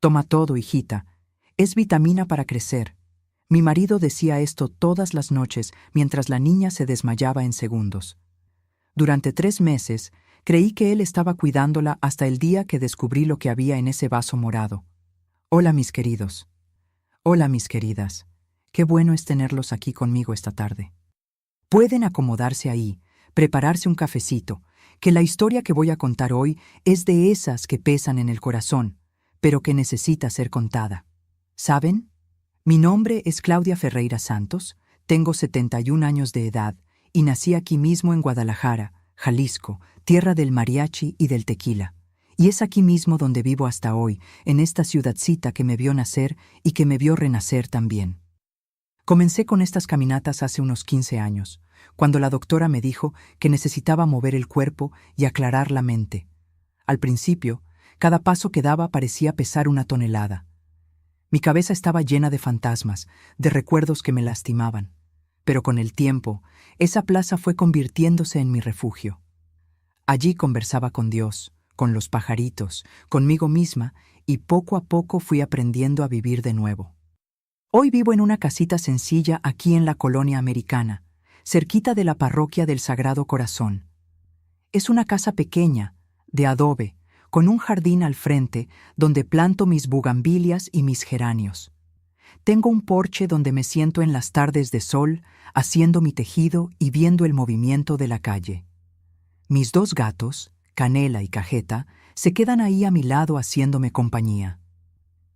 Toma todo, hijita. Es vitamina para crecer. Mi marido decía esto todas las noches mientras la niña se desmayaba en segundos. Durante 3 meses, creí que él estaba cuidándola hasta el día que descubrí lo que había en ese vaso morado. Hola, mis queridos. Hola, mis queridas. Qué bueno es tenerlos aquí conmigo esta tarde. Pueden acomodarse ahí, prepararse un cafecito, que la historia que voy a contar hoy es de esas que pesan en el corazón, pero que necesita ser contada. ¿Saben? Mi nombre es Claudia Ferreira Santos, tengo 71 años de edad y nací aquí mismo en Guadalajara, Jalisco, tierra del mariachi y del tequila. Y es aquí mismo donde vivo hasta hoy, en esta ciudadcita que me vio nacer y que me vio renacer también. Comencé con estas caminatas hace unos 15 años, cuando la doctora me dijo que necesitaba mover el cuerpo y aclarar la mente. Al principio, cada paso que daba parecía pesar 1 tonelada. Mi cabeza estaba llena de fantasmas, de recuerdos que me lastimaban. Pero con el tiempo, esa plaza fue convirtiéndose en mi refugio. Allí conversaba con Dios, con los pajaritos, conmigo misma, y poco a poco fui aprendiendo a vivir de nuevo. Hoy vivo en una casita sencilla aquí en la colonia americana, cerquita de la parroquia del Sagrado Corazón. Es una casa pequeña, de adobe, con un jardín al frente donde planto mis bugambilias y mis geranios. Tengo un porche donde me siento en las tardes de sol, haciendo mi tejido y viendo el movimiento de la calle. Mis 2 gatos, Canela y Cajeta, se quedan ahí a mi lado haciéndome compañía.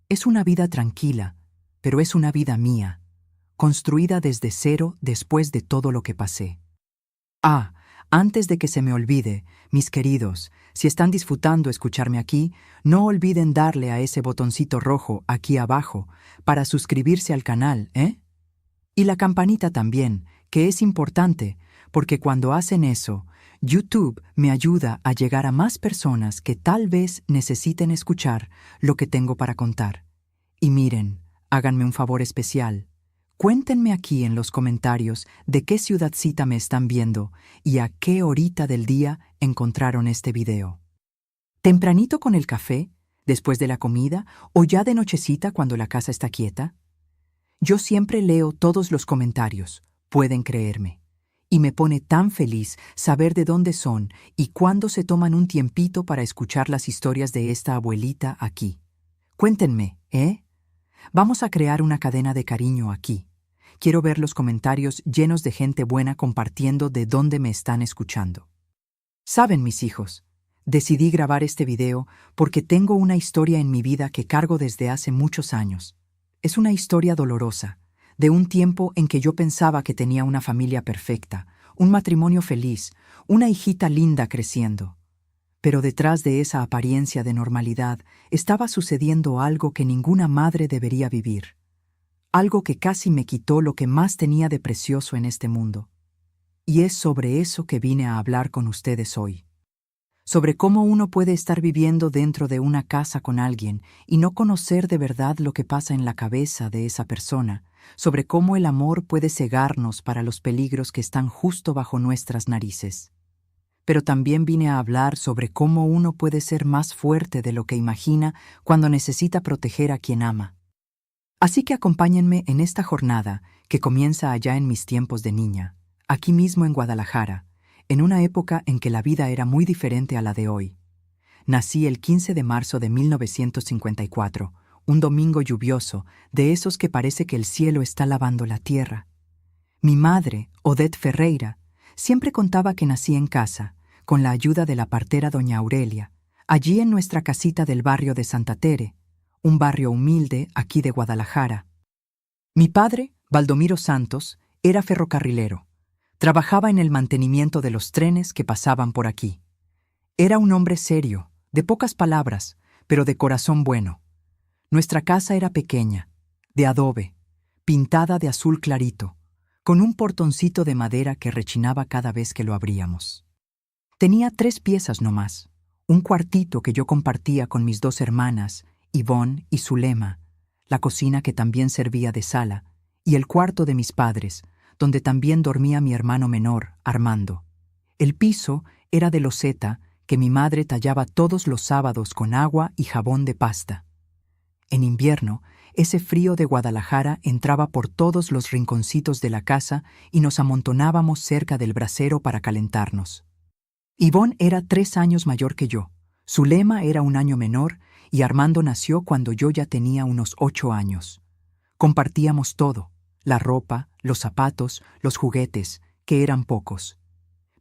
Es una vida tranquila, pero es una vida mía, construida desde cero después de todo lo que pasé. Antes de que se me olvide, mis queridos, si están disfrutando escucharme aquí, no olviden darle a ese botoncito rojo aquí abajo para suscribirse al canal, ¿eh? Y la campanita también, que es importante, porque cuando hacen eso, YouTube me ayuda a llegar a más personas que tal vez necesiten escuchar lo que tengo para contar. Y miren, háganme un favor especial. Cuéntenme aquí en los comentarios de qué ciudadcita me están viendo y a qué horita del día encontraron este video. ¿Tempranito con el café, después de la comida o ya de nochecita cuando la casa está quieta? Yo siempre leo todos los comentarios, pueden creerme. Y me pone tan feliz saber de dónde son y cuándo se toman un tiempito para escuchar las historias de esta abuelita aquí. Cuéntenme, ¿eh? Vamos a crear una cadena de cariño aquí. Quiero ver los comentarios llenos de gente buena compartiendo de dónde me están escuchando. Saben, mis hijos, decidí grabar este video porque tengo una historia en mi vida que cargo desde hace muchos años. Es una historia dolorosa, de un tiempo en que yo pensaba que tenía una familia perfecta, un matrimonio feliz, una hijita linda creciendo. Pero detrás de esa apariencia de normalidad estaba sucediendo algo que ninguna madre debería vivir. Algo que casi me quitó lo que más tenía de precioso en este mundo. Y es sobre eso que vine a hablar con ustedes hoy. Sobre cómo uno puede estar viviendo dentro de una casa con alguien y no conocer de verdad lo que pasa en la cabeza de esa persona, sobre cómo el amor puede cegarnos para los peligros que están justo bajo nuestras narices. Pero también vine a hablar sobre cómo uno puede ser más fuerte de lo que imagina cuando necesita proteger a quien ama. Así que acompáñenme en esta jornada que comienza allá en mis tiempos de niña, aquí mismo en Guadalajara, en una época en que la vida era muy diferente a la de hoy. Nací el 15 de marzo de 1954, un domingo lluvioso, de esos que parece que el cielo está lavando la tierra. Mi madre, Odette Ferreira, siempre contaba que nací en casa, con la ayuda de la partera doña Aurelia, allí en nuestra casita del barrio de Santa Tere, un barrio humilde aquí de Guadalajara. Mi padre, Baldomiro Santos, era ferrocarrilero. Trabajaba en el mantenimiento de los trenes que pasaban por aquí. Era un hombre serio, de pocas palabras, pero de corazón bueno. Nuestra casa era pequeña, de adobe, pintada de azul clarito, con un portoncito de madera que rechinaba cada vez que lo abríamos. Tenía 3 piezas nomás, un cuartito que yo compartía con mis 2 hermanas, Ivonne y Zulema, la cocina que también servía de sala, y el cuarto de mis padres, donde también dormía mi hermano menor, Armando. El piso era de loseta que mi madre tallaba todos los sábados con agua y jabón de pasta. En invierno, ese frío de Guadalajara entraba por todos los rinconcitos de la casa y nos amontonábamos cerca del brasero para calentarnos. Ivonne era 3 años mayor que yo. Zulema era 1 año menor y Armando nació cuando yo ya tenía unos 8 años. Compartíamos todo: la ropa, los zapatos, los juguetes, que eran pocos.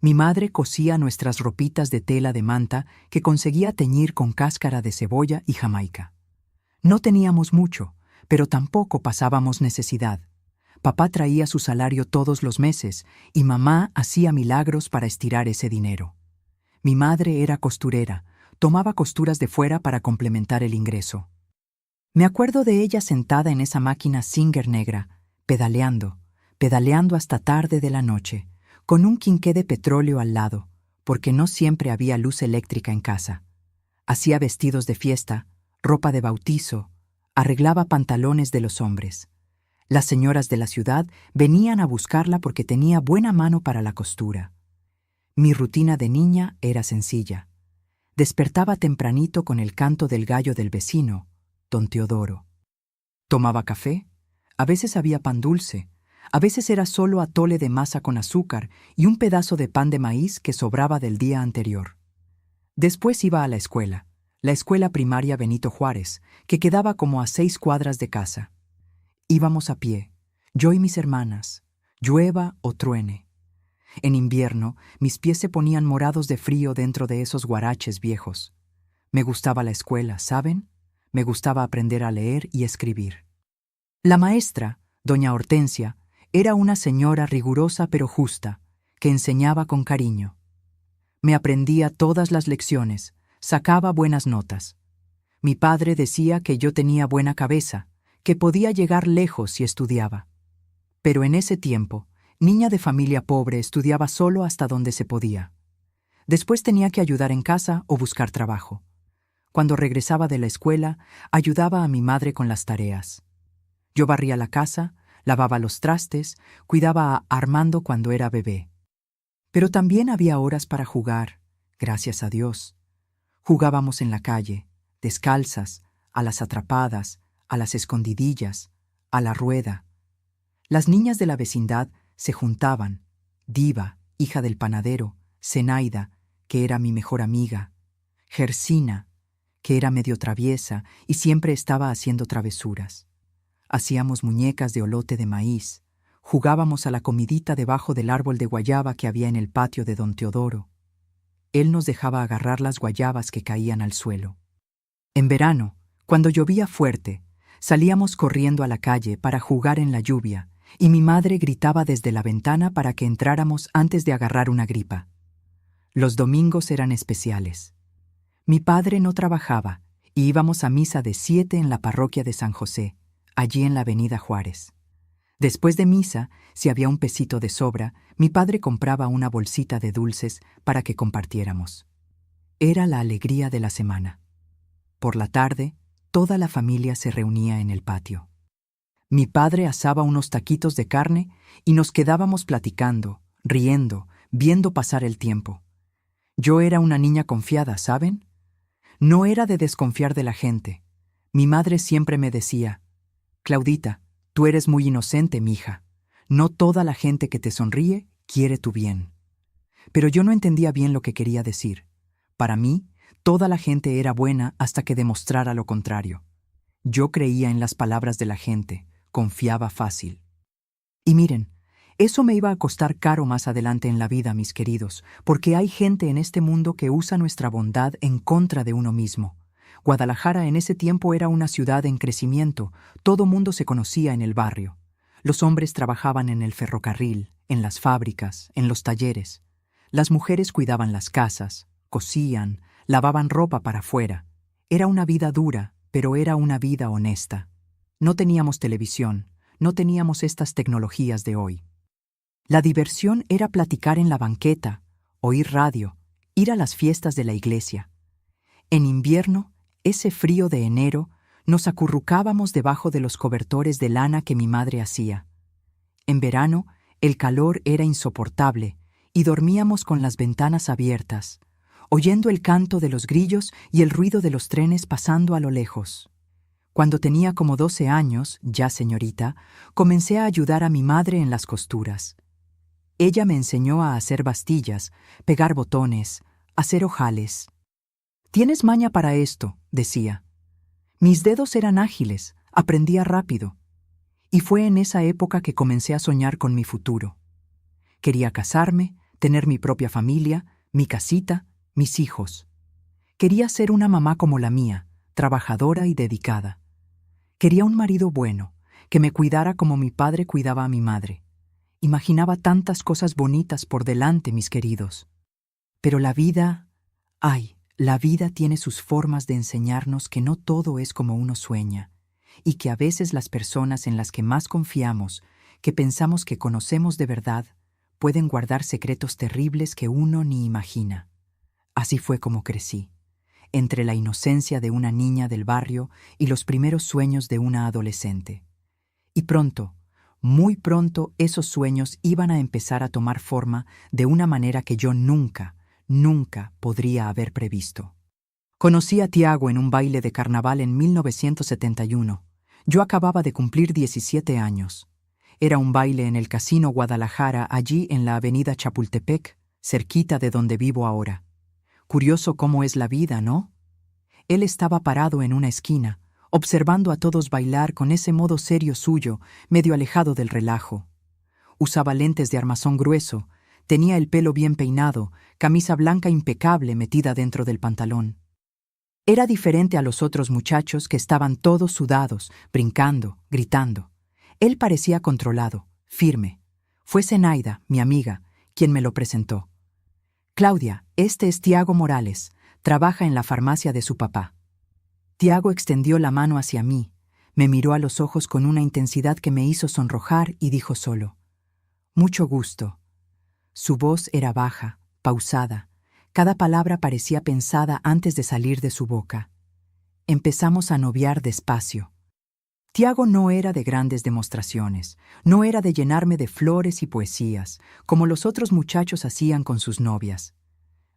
Mi madre cosía nuestras ropitas de tela de manta que conseguía teñir con cáscara de cebolla y jamaica. No teníamos mucho, pero tampoco pasábamos necesidad. Papá traía su salario todos los meses y mamá hacía milagros para estirar ese dinero. Mi madre era costurera, tomaba costuras de fuera para complementar el ingreso. Me acuerdo de ella sentada en esa máquina Singer negra, pedaleando hasta tarde de la noche, con un quinqué de petróleo al lado, porque no siempre había luz eléctrica en casa. Hacía vestidos de fiesta, ropa de bautizo, arreglaba pantalones de los hombres. Las señoras de la ciudad venían a buscarla porque tenía buena mano para la costura. Mi rutina de niña era sencilla. Despertaba tempranito con el canto del gallo del vecino, don Teodoro. Tomaba café, a veces había pan dulce, a veces era solo atole de masa con azúcar y un pedazo de pan de maíz que sobraba del día anterior. Después iba a la escuela primaria Benito Juárez, que quedaba como a 6 cuadras de casa. Íbamos a pie, yo y mis hermanas, llueva o truene. En invierno, mis pies se ponían morados de frío dentro de esos guaraches viejos. Me gustaba la escuela, ¿saben? Me gustaba aprender a leer y escribir. La maestra, doña Hortensia, era una señora rigurosa pero justa, que enseñaba con cariño. Me aprendía todas las lecciones, sacaba buenas notas. Mi padre decía que yo tenía buena cabeza, que podía llegar lejos si estudiaba. Pero en ese tiempo, niña de familia pobre, estudiaba solo hasta donde se podía. Después tenía que ayudar en casa o buscar trabajo. Cuando regresaba de la escuela, ayudaba a mi madre con las tareas. Yo barría la casa, lavaba los trastes, cuidaba a Armando cuando era bebé. Pero también había horas para jugar, gracias a Dios. Jugábamos en la calle, descalzas, a las atrapadas, a las escondidillas, a la rueda. Las niñas de la vecindad se juntaban: Diva, hija del panadero; Zenaida, que era mi mejor amiga; Gersina, que era medio traviesa y siempre estaba haciendo travesuras. Hacíamos muñecas de olote de maíz, jugábamos a la comidita debajo del árbol de guayaba que había en el patio de don Teodoro. Él nos dejaba agarrar las guayabas que caían al suelo. En verano, cuando llovía fuerte, salíamos corriendo a la calle para jugar en la lluvia, y mi madre gritaba desde la ventana para que entráramos antes de agarrar una gripa. Los domingos eran especiales. Mi padre no trabajaba y íbamos a misa de 7 en la parroquia de San José, allí en la avenida Juárez. Después de misa, si había un pesito de sobra, mi padre compraba una bolsita de dulces para que compartiéramos. Era la alegría de la semana. Por la tarde, toda la familia se reunía en el patio. Mi padre asaba unos taquitos de carne y nos quedábamos platicando, riendo, viendo pasar el tiempo. Yo era una niña confiada, ¿saben? No era de desconfiar de la gente. Mi madre siempre me decía: Claudita, tú eres muy inocente, mija. No toda la gente que te sonríe quiere tu bien. Pero yo no entendía bien lo que quería decir. Para mí, toda la gente era buena hasta que demostrara lo contrario. Yo creía en las palabras de la gente, confiaba fácil. Y miren, eso me iba a costar caro más adelante en la vida, mis queridos, porque hay gente en este mundo que usa nuestra bondad en contra de uno mismo. Guadalajara en ese tiempo era una ciudad en crecimiento, todo mundo se conocía en el barrio. Los hombres trabajaban en el ferrocarril, en las fábricas, en los talleres. Las mujeres cuidaban las casas, cosían, lavaban ropa para afuera. Era una vida dura, pero era una vida honesta. No teníamos televisión, no teníamos estas tecnologías de hoy. La diversión era platicar en la banqueta, oír radio, ir a las fiestas de la iglesia. En invierno, ese frío de enero, nos acurrucábamos debajo de los cobertores de lana que mi madre hacía. En verano, el calor era insoportable y dormíamos con las ventanas abiertas, oyendo el canto de los grillos y el ruido de los trenes pasando a lo lejos. Cuando tenía como 12 años, ya señorita, comencé a ayudar a mi madre en las costuras. Ella me enseñó a hacer bastillas, pegar botones, hacer ojales. «Tienes maña para esto», decía. Mis dedos eran ágiles, aprendía rápido. Y fue en esa época que comencé a soñar con mi futuro. Quería casarme, tener mi propia familia, mi casita, mis hijos. Quería ser una mamá como la mía, trabajadora y dedicada. Quería un marido bueno, que me cuidara como mi padre cuidaba a mi madre. Imaginaba tantas cosas bonitas por delante, mis queridos. Pero la vida, la vida tiene sus formas de enseñarnos que no todo es como uno sueña, y que a veces las personas en las que más confiamos, que pensamos que conocemos de verdad, pueden guardar secretos terribles que uno ni imagina. Así fue como crecí, entre la inocencia de una niña del barrio y los primeros sueños de una adolescente. Y pronto, muy pronto, esos sueños iban a empezar a tomar forma de una manera que yo nunca podría haber previsto. Conocí a Tiago en un baile de carnaval en 1971. Yo acababa de cumplir 17 años. Era un baile en el Casino Guadalajara, allí en la avenida Chapultepec, cerquita de donde vivo ahora. Curioso cómo es la vida, ¿no? Él estaba parado en una esquina, observando a todos bailar con ese modo serio suyo, medio alejado del relajo. Usaba lentes de armazón grueso, tenía el pelo bien peinado, camisa blanca impecable metida dentro del pantalón. Era diferente a los otros muchachos que estaban todos sudados, brincando, gritando. Él parecía controlado, firme. Fue Zenaida, mi amiga, quien me lo presentó. «Claudia, este es Tiago Morales, trabaja en la farmacia de su papá». Tiago extendió la mano hacia mí, me miró a los ojos con una intensidad que me hizo sonrojar y dijo solo: «Mucho gusto». Su voz era baja, pausada. Cada palabra parecía pensada antes de salir de su boca. Empezamos a noviar despacio. Tiago no era de grandes demostraciones, no era de llenarme de flores y poesías, como los otros muchachos hacían con sus novias.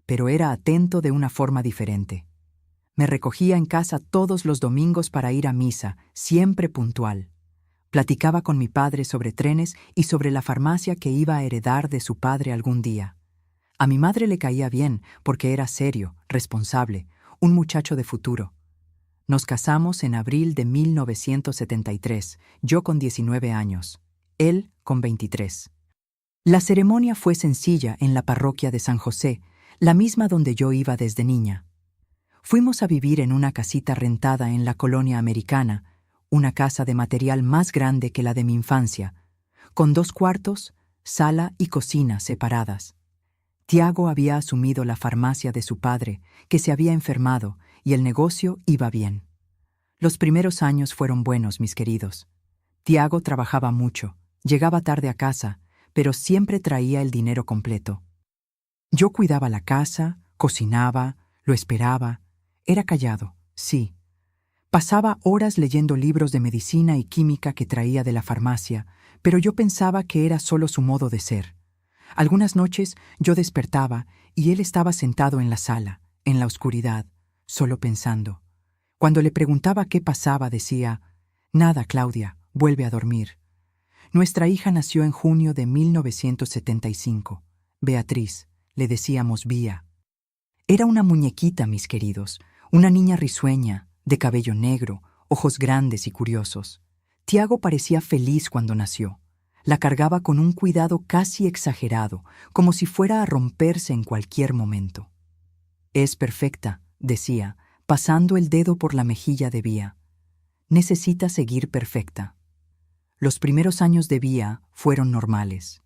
Pero era atento de una forma diferente. Me recogía en casa todos los domingos para ir a misa, siempre puntual. Platicaba con mi padre sobre trenes y sobre la farmacia que iba a heredar de su padre algún día. A mi madre le caía bien porque era serio, responsable, un muchacho de futuro. Nos casamos en abril de 1973, yo con 19 años, él con 23. La ceremonia fue sencilla en la parroquia de San José, la misma donde yo iba desde niña. Fuimos a vivir en una casita rentada en la colonia americana, una casa de material más grande que la de mi infancia, con 2 cuartos, sala y cocina separadas. Tiago había asumido la farmacia de su padre, que se había enfermado, y el negocio iba bien. Los primeros años fueron buenos, mis queridos. Tiago trabajaba mucho, llegaba tarde a casa, pero siempre traía el dinero completo. Yo cuidaba la casa, cocinaba, lo esperaba. Era callado, sí. Pasaba horas leyendo libros de medicina y química que traía de la farmacia, pero yo pensaba que era solo su modo de ser. Algunas noches yo despertaba y él estaba sentado en la sala, en la oscuridad, solo pensando. Cuando le preguntaba qué pasaba, decía: «Nada, Claudia, vuelve a dormir». Nuestra hija nació en junio de 1975. Beatriz, le decíamos Bía. Era una muñequita, mis queridos, una niña risueña, de cabello negro, ojos grandes y curiosos. Tiago parecía feliz cuando nació. La cargaba con un cuidado casi exagerado, como si fuera a romperse en cualquier momento. «Es perfecta», decía, pasando el dedo por la mejilla de Bía. «Necesita seguir perfecta». Los primeros años de Bía fueron normales.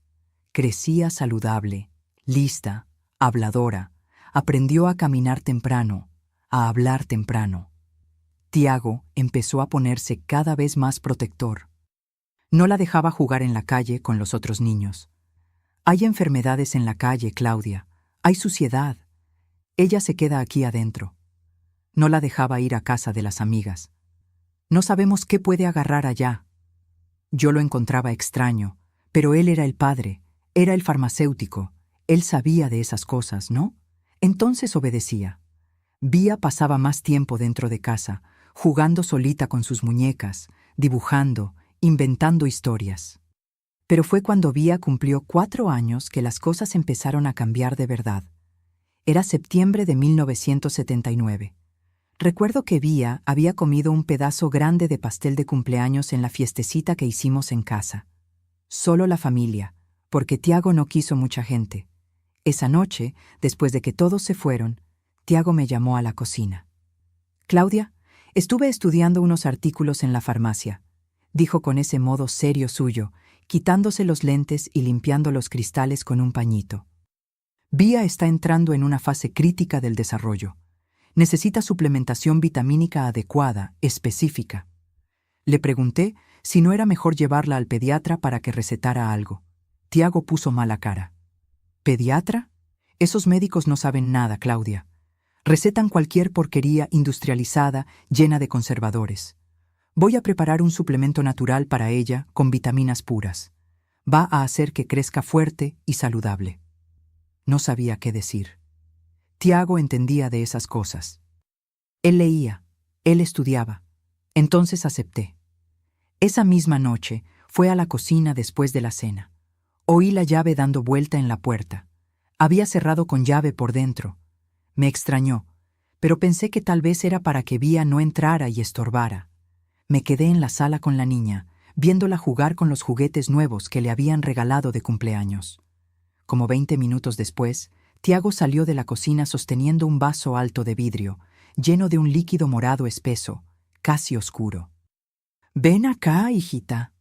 Crecía saludable, lista, habladora, aprendió a caminar temprano, a hablar temprano. Tiago empezó a ponerse cada vez más protector. No la dejaba jugar en la calle con los otros niños. «Hay enfermedades en la calle, Claudia. Hay suciedad. Ella se queda aquí adentro». No la dejaba ir a casa de las amigas. «No sabemos qué puede agarrar allá». Yo lo encontraba extraño, pero él era el padre, era el farmacéutico. Él sabía de esas cosas, ¿no? Entonces obedecía. Bía pasaba más tiempo dentro de casa, jugando solita con sus muñecas, dibujando, inventando historias. Pero fue cuando Vía cumplió 4 años que las cosas empezaron a cambiar de verdad. Era septiembre de 1979. Recuerdo que Vía había comido un pedazo grande de pastel de cumpleaños en la fiestecita que hicimos en casa. Solo la familia, porque Tiago no quiso mucha gente. Esa noche, después de que todos se fueron, Tiago me llamó a la cocina. «Claudia, estuve estudiando unos artículos en la farmacia», dijo con ese modo serio suyo, quitándose los lentes y limpiando los cristales con un pañito. «Vía está entrando en una fase crítica del desarrollo. Necesita suplementación vitamínica adecuada, específica». Le pregunté si no era mejor llevarla al pediatra para que recetara algo. Tiago puso mala cara. «¿Pediatra? Esos médicos no saben nada, Claudia. Recetan cualquier porquería industrializada llena de conservadores. Voy a preparar un suplemento natural para ella con vitaminas puras. Va a hacer que crezca fuerte y saludable». No sabía qué decir. Tiago entendía de esas cosas. Él leía, él estudiaba. Entonces acepté. Esa misma noche fue a la cocina después de la cena. Oí la llave dando vuelta en la puerta. Había cerrado con llave por dentro. Me extrañó, pero pensé que tal vez era para que Vía no entrara y estorbara. Me quedé en la sala con la niña, viéndola jugar con los juguetes nuevos que le habían regalado de cumpleaños. Como 20 minutos después, Tiago salió de la cocina sosteniendo un vaso alto de vidrio, lleno de un líquido morado espeso, casi oscuro. «Ven acá, hijita»,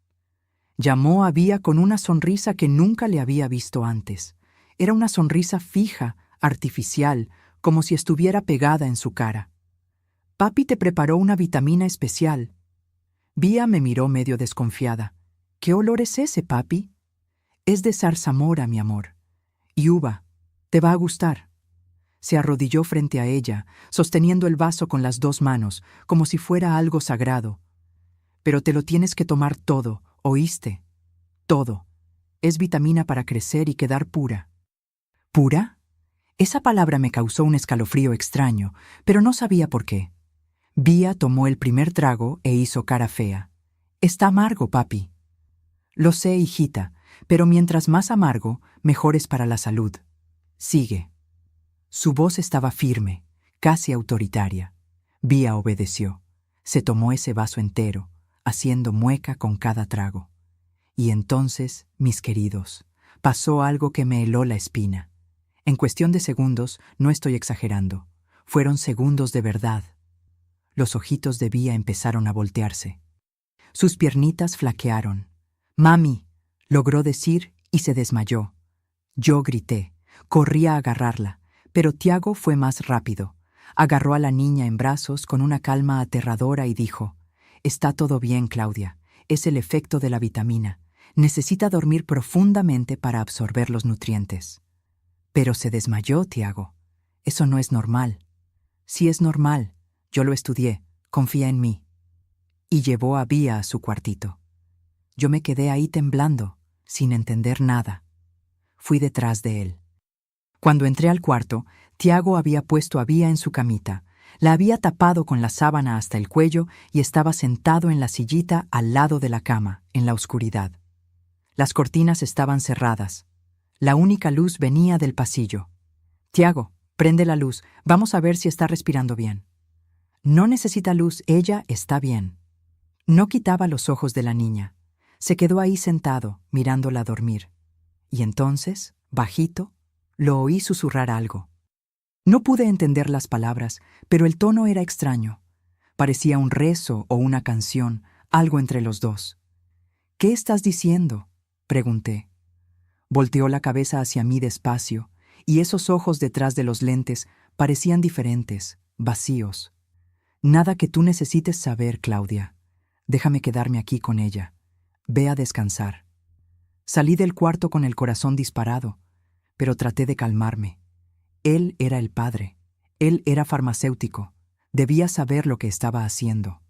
llamó a Vía con una sonrisa que nunca le había visto antes. Era una sonrisa fija, artificial, como si estuviera pegada en su cara. «Papi te preparó una vitamina especial». Vía me miró medio desconfiada. «¿Qué olor es ese, papi?» «Es de zarzamora, mi amor. Y uva. Te va a gustar». Se arrodilló frente a ella, sosteniendo el vaso con las 2 manos, como si fuera algo sagrado. «Pero te lo tienes que tomar todo, ¿oíste? Todo. Es vitamina para crecer y quedar pura». ¿Pura? Esa palabra me causó un escalofrío extraño, pero no sabía por qué. Vía tomó el primer trago e hizo cara fea. «Está amargo, papi». «Lo sé, hijita, pero mientras más amargo, mejor es para la salud. Sigue». Su voz estaba firme, casi autoritaria. Vía obedeció. Se tomó ese vaso entero, haciendo mueca con cada trago. Y entonces, mis queridos, pasó algo que me heló la espina. En cuestión de segundos, no estoy exagerando, fueron segundos de verdad. Los ojitos de Vía empezaron a voltearse. Sus piernitas flaquearon. «Mami», logró decir y se desmayó. Yo grité, corrí a agarrarla, pero Tiago fue más rápido. Agarró a la niña en brazos con una calma aterradora y dijo: «Está todo bien, Claudia, es el efecto de la vitamina. Necesita dormir profundamente para absorber los nutrientes». «Pero se desmayó, Tiago. Eso no es normal». «Sí es normal. Yo lo estudié. Confía en mí». Y llevó a Vía a su cuartito. Yo me quedé ahí temblando, sin entender nada. Fui detrás de él. Cuando entré al cuarto, Tiago había puesto a Vía en su camita, la había tapado con la sábana hasta el cuello y estaba sentado en la sillita al lado de la cama, en la oscuridad. Las cortinas estaban cerradas. La única luz venía del pasillo. «Tiago, prende la luz, vamos a ver si está respirando bien». «No necesita luz, ella está bien». No quitaba los ojos de la niña. Se quedó ahí sentado, mirándola dormir. Y entonces, bajito, lo oí susurrar algo. No pude entender las palabras, pero el tono era extraño. Parecía un rezo o una canción, algo entre los dos. «¿Qué estás diciendo?», pregunté. Volteó la cabeza hacia mí despacio, y esos ojos detrás de los lentes parecían diferentes, vacíos. «Nada que tú necesites saber, Claudia. Déjame quedarme aquí con ella. Ve a descansar». Salí del cuarto con el corazón disparado, pero traté de calmarme. Él era el padre. Él era farmacéutico. Debía saber lo que estaba haciendo.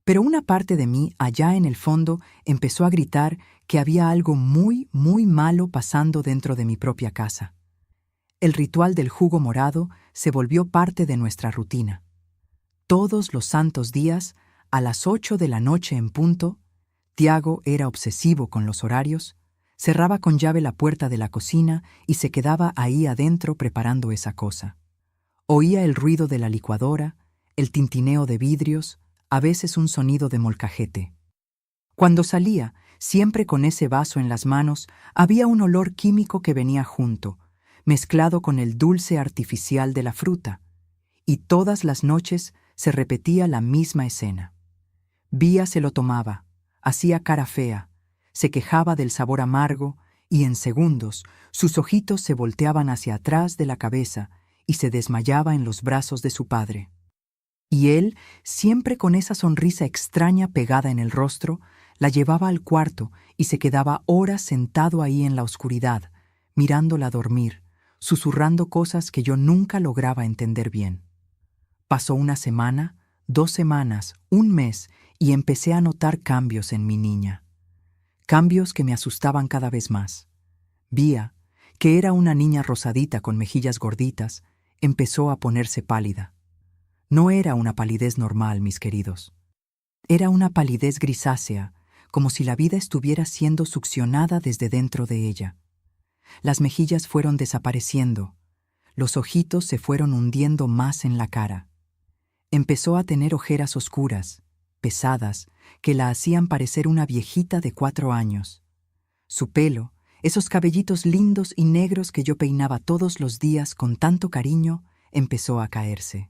Pero una parte de mí, allá en el fondo, empezó a gritar que había algo muy, muy malo pasando dentro de mi propia casa. El ritual del jugo morado se volvió parte de nuestra rutina. Todos los santos días, a las 8 de la noche en punto, Tiago era obsesivo con los horarios, cerraba con llave la puerta de la cocina y se quedaba ahí adentro preparando esa cosa. Oía el ruido de la licuadora, el tintineo de vidrios, a veces un sonido de molcajete. Cuando salía, siempre con ese vaso en las manos, había un olor químico que venía junto, mezclado con el dulce artificial de la fruta, y todas las noches se repetía la misma escena. Vía se lo tomaba, hacía cara fea, se quejaba del sabor amargo y en segundos sus ojitos se volteaban hacia atrás de la cabeza y se desmayaba en los brazos de su padre. Y él, siempre con esa sonrisa extraña pegada en el rostro, la llevaba al cuarto y se quedaba horas sentado ahí en la oscuridad, mirándola dormir, susurrando cosas que yo nunca lograba entender bien. Pasó una semana, 2 semanas, un mes, y empecé a notar cambios en mi niña. Cambios que me asustaban cada vez más. Vía, que era una niña rosadita con mejillas gorditas, empezó a ponerse pálida. No era una palidez normal, mis queridos. Era una palidez grisácea, como si la vida estuviera siendo succionada desde dentro de ella. Las mejillas fueron desapareciendo, los ojitos se fueron hundiendo más en la cara. Empezó a tener ojeras oscuras, pesadas, que la hacían parecer una viejita de 4 años. Su pelo, esos cabellitos lindos y negros que yo peinaba todos los días con tanto cariño, empezó a caerse.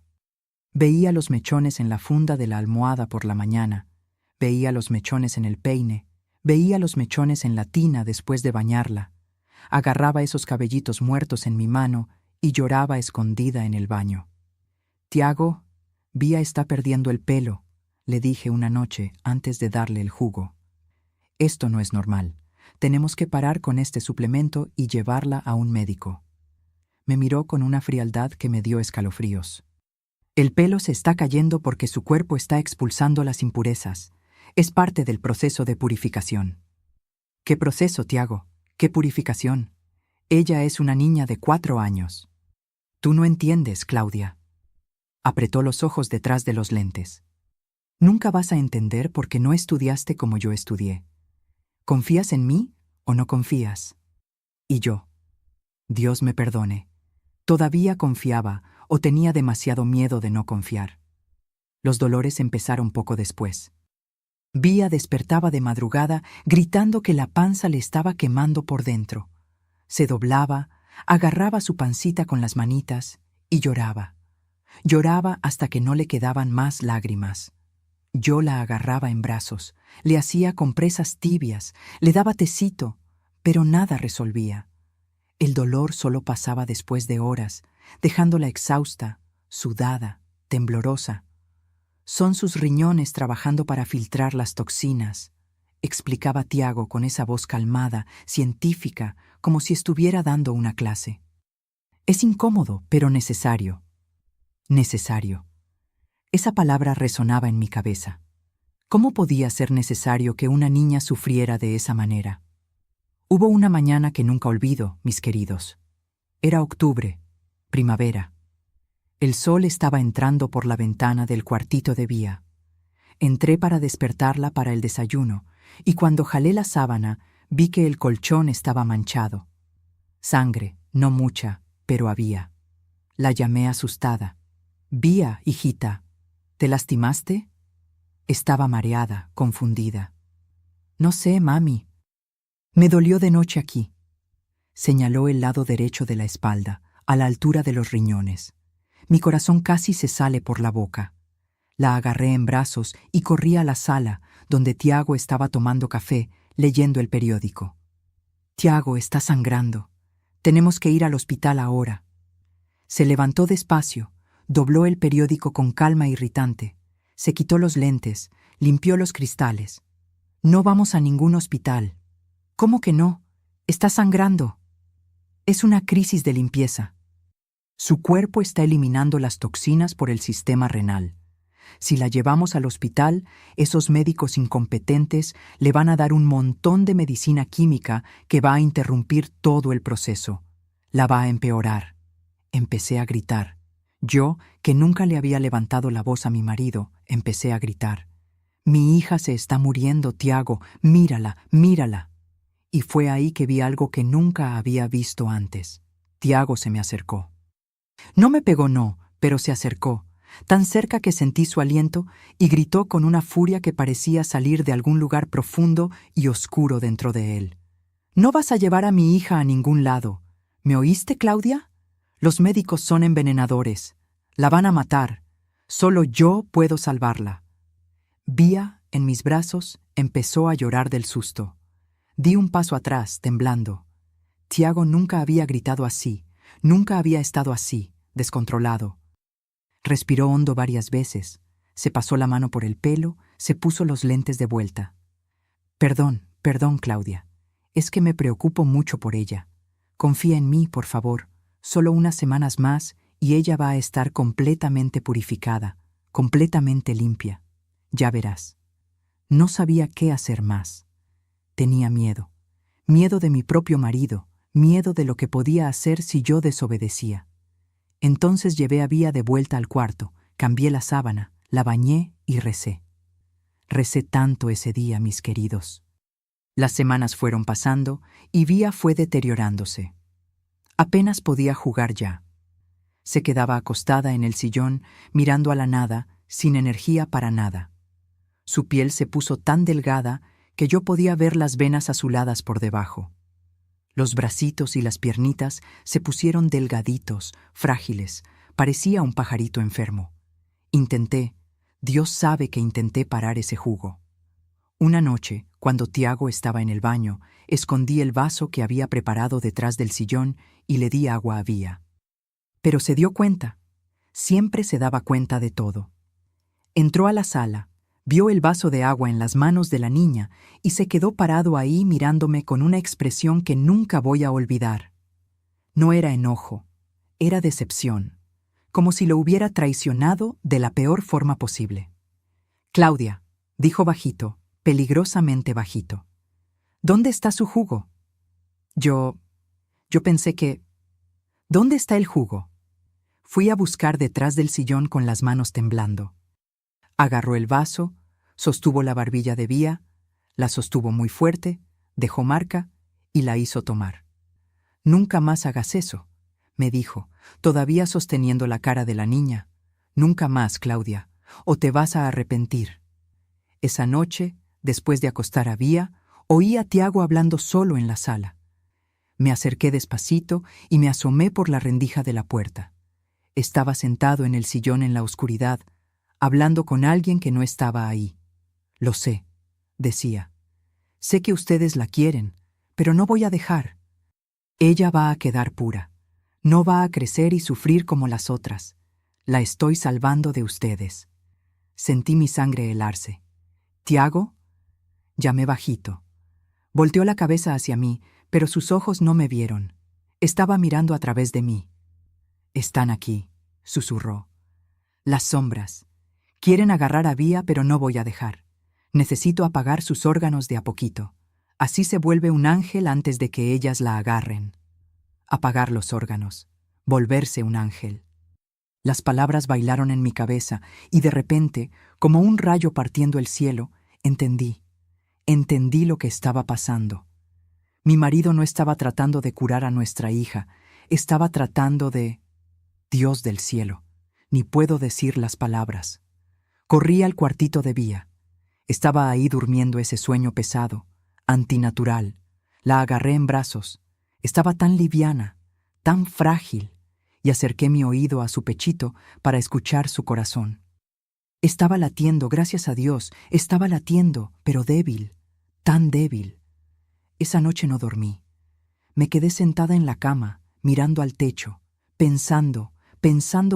Veía los mechones en la funda de la almohada por la mañana, veía los mechones en el peine, veía los mechones en la tina después de bañarla. Agarraba esos cabellitos muertos en mi mano y lloraba escondida en el baño. «Tiago, Vía está perdiendo el pelo», le dije una noche antes de darle el jugo. «Esto no es normal. Tenemos que parar con este suplemento y llevarla a un médico». Me miró con una frialdad que me dio escalofríos. «El pelo se está cayendo porque su cuerpo está expulsando las impurezas. Es parte del proceso de purificación». «¿Qué proceso, Tiago? ¿Qué purificación? Ella es una niña de 4 años». «Tú no entiendes, Claudia». Apretó los ojos detrás de los lentes. «Nunca vas a entender porque no estudiaste como yo estudié. ¿Confías en mí o no confías?» Y yo, Dios me perdone, todavía confiaba o tenía demasiado miedo de no confiar. Los dolores empezaron poco después. Vía despertaba de madrugada gritando que la panza le estaba quemando por dentro. Se doblaba, agarraba su pancita con las manitas y lloraba. Lloraba hasta que no le quedaban más lágrimas. Yo la agarraba en brazos, le hacía compresas tibias, le daba tecito, pero nada resolvía. El dolor solo pasaba después de horas, dejándola exhausta, sudada, temblorosa. «Son sus riñones trabajando para filtrar las toxinas», explicaba Tiago con esa voz calmada, científica, como si estuviera dando una clase. «Es incómodo, pero necesario». Necesario. Esa palabra resonaba en mi cabeza. ¿Cómo podía ser necesario que una niña sufriera de esa manera? Hubo una mañana que nunca olvido, mis queridos. Era octubre, primavera. El sol estaba entrando por la ventana del cuartito de Vía. Entré para despertarla para el desayuno, y cuando jalé la sábana, vi que el colchón estaba manchado. Sangre, no mucha, pero había. La llamé asustada. «Vía, hijita, ¿te lastimaste?» Estaba mareada, confundida. «No sé, mami. Me dolió de noche aquí». Señaló el lado derecho de la espalda, a la altura de los riñones. Mi corazón casi se sale por la boca. La agarré en brazos y corrí a la sala, donde Tiago estaba tomando café, leyendo el periódico. «Tiago, está sangrando. Tenemos que ir al hospital ahora». Se levantó despacio, dobló el periódico con calma irritante, se quitó los lentes, limpió los cristales. «No vamos a ningún hospital». «¿Cómo que no? Está sangrando». «Es una crisis de limpieza. Su cuerpo está eliminando las toxinas por el sistema renal. Si la llevamos al hospital, esos médicos incompetentes le van a dar un montón de medicina química que va a interrumpir todo el proceso. La va a empeorar». Empecé a gritar. Yo, que nunca le había levantado la voz a mi marido, empecé a gritar. «Mi hija se está muriendo, Tiago, mírala, mírala». Y fue ahí que vi algo que nunca había visto antes. Tiago se me acercó. No me pegó, no, pero se acercó, tan cerca que sentí su aliento y gritó con una furia que parecía salir de algún lugar profundo y oscuro dentro de él. «No vas a llevar a mi hija a ningún lado. ¿Me oíste, Claudia? Los médicos son envenenadores. La van a matar. Solo yo puedo salvarla». Vía, en mis brazos, empezó a llorar del susto. Di un paso atrás, temblando. Tiago nunca había gritado así, nunca había estado así, descontrolado. Respiró hondo varias veces, se pasó la mano por el pelo, se puso los lentes de vuelta. Perdón, Claudia. Es que me preocupo mucho por ella. Confía en mí, por favor. Solo unas semanas más y ella va a estar completamente purificada, completamente limpia. Ya verás». No sabía qué hacer más. Tenía miedo. Miedo de mi propio marido, miedo de lo que podía hacer si yo desobedecía. Entonces llevé a Vía de vuelta al cuarto, cambié la sábana, la bañé y recé. Recé tanto ese día, mis queridos. Las semanas fueron pasando y Vía fue deteriorándose. Apenas podía jugar ya. Se quedaba acostada en el sillón, mirando a la nada, sin energía para nada. Su piel se puso tan delgada que yo podía ver las venas azuladas por debajo. Los bracitos y las piernitas se pusieron delgaditos, frágiles, parecía un pajarito enfermo. Dios sabe que intenté parar ese jugo. Una noche, cuando Tiago estaba en el baño, escondí el vaso que había preparado detrás del sillón y le di agua a Vía. Pero se dio cuenta. Siempre se daba cuenta de todo. Entró a la sala, vio el vaso de agua en las manos de la niña y se quedó parado ahí mirándome con una expresión que nunca voy a olvidar. No era enojo, era decepción, como si lo hubiera traicionado de la peor forma posible. «Claudia», dijo bajito, peligrosamente bajito. «¿Dónde está su jugo?» Yo pensé que... «¿Dónde está el jugo?» Fui a buscar detrás del sillón con las manos temblando. Agarró el vaso, sostuvo la barbilla de Vía, la sostuvo muy fuerte, dejó marca y la hizo tomar. «Nunca más hagas eso», me dijo, todavía sosteniendo la cara de la niña. «Nunca más, Claudia, o te vas a arrepentir». Esa noche, después de acostar a Vía, oí a Tiago hablando solo en la sala. Me acerqué despacito y me asomé por la rendija de la puerta. Estaba sentado en el sillón en la oscuridad, hablando con alguien que no estaba ahí. «Lo sé», decía. «Sé que ustedes la quieren, pero no voy a dejar. Ella va a quedar pura. No va a crecer y sufrir como las otras. La estoy salvando de ustedes». Sentí mi sangre helarse. «¿Tiago?», llamé bajito. Volteó la cabeza hacia mí, pero sus ojos no me vieron. Estaba mirando a través de mí. «Están aquí», susurró. «Las sombras. Quieren agarrar a Vía, pero no voy a dejar. Necesito apagar sus órganos de a poquito. Así se vuelve un ángel antes de que ellas la agarren». Apagar los órganos. Volverse un ángel. Las palabras bailaron en mi cabeza y de repente, como un rayo partiendo el cielo, entendí. Entendí lo que estaba pasando. Mi marido no estaba tratando de curar a nuestra hija, estaba tratando de... Dios del cielo, ni puedo decir las palabras. Corrí al cuartito de Vía. Estaba ahí durmiendo ese sueño pesado, antinatural. La agarré en brazos. Estaba tan liviana, tan frágil, y acerqué mi oído a su pechito para escuchar su corazón. Estaba latiendo, gracias a Dios, estaba latiendo, pero débil, tan débil. Esa noche no dormí. Me quedé sentada en la cama, mirando al techo, pensando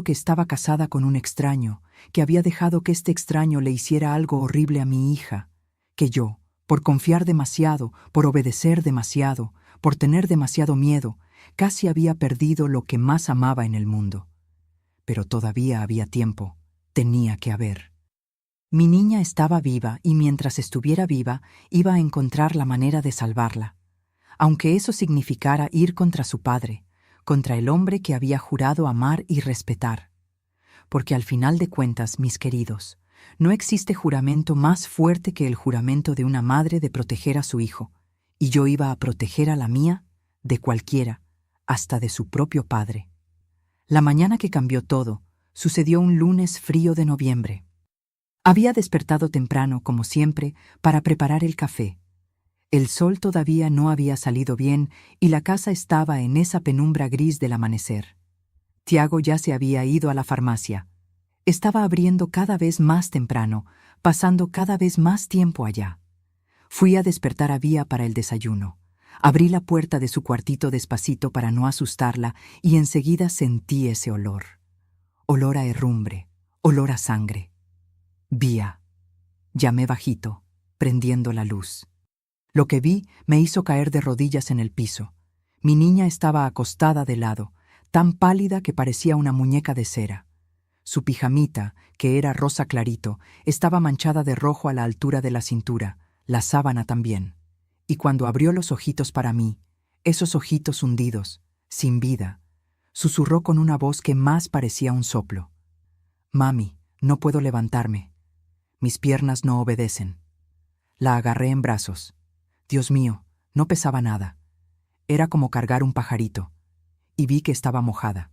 que estaba casada con un extraño, que había dejado que este extraño le hiciera algo horrible a mi hija, que yo, por confiar demasiado, por obedecer demasiado, por tener demasiado miedo, casi había perdido lo que más amaba en el mundo. Pero todavía había tiempo, tenía que haber. Mi niña estaba viva y mientras estuviera viva iba a encontrar la manera de salvarla, aunque eso significara ir contra su padre, contra el hombre que había jurado amar y respetar. porque al final de cuentas, mis queridos, no existe juramento más fuerte que el juramento de una madre de proteger a su hijo, y yo iba a proteger a la mía de cualquiera, hasta de su propio padre. La mañana que cambió todo, sucedió un lunes frío de noviembre. Había despertado temprano, como siempre, para preparar el café. El sol todavía no había salido bien y la casa estaba en esa penumbra gris del amanecer. Tiago ya se había ido a la farmacia. Estaba abriendo cada vez más temprano, pasando cada vez más tiempo allá. Fui a despertar a Vía para el desayuno. Abrí la puerta de su cuartito despacito para no asustarla y enseguida sentí ese olor. Olor a herrumbre, olor a sangre. Vía. Llamé bajito, prendiendo la luz. Lo que vi me hizo caer de rodillas en el piso. Mi niña estaba acostada de lado, tan pálida que parecía una muñeca de cera. Su pijamita, que era rosa clarito, estaba manchada de rojo a la altura de la cintura, la sábana también. Y cuando abrió los ojitos para mí, esos ojitos hundidos, sin vida, susurró con una voz que más parecía un soplo. «Mami, no puedo levantarme. Mis piernas no obedecen». La agarré en brazos. Dios mío, no pesaba nada. Era como cargar un pajarito. Y vi que estaba mojada.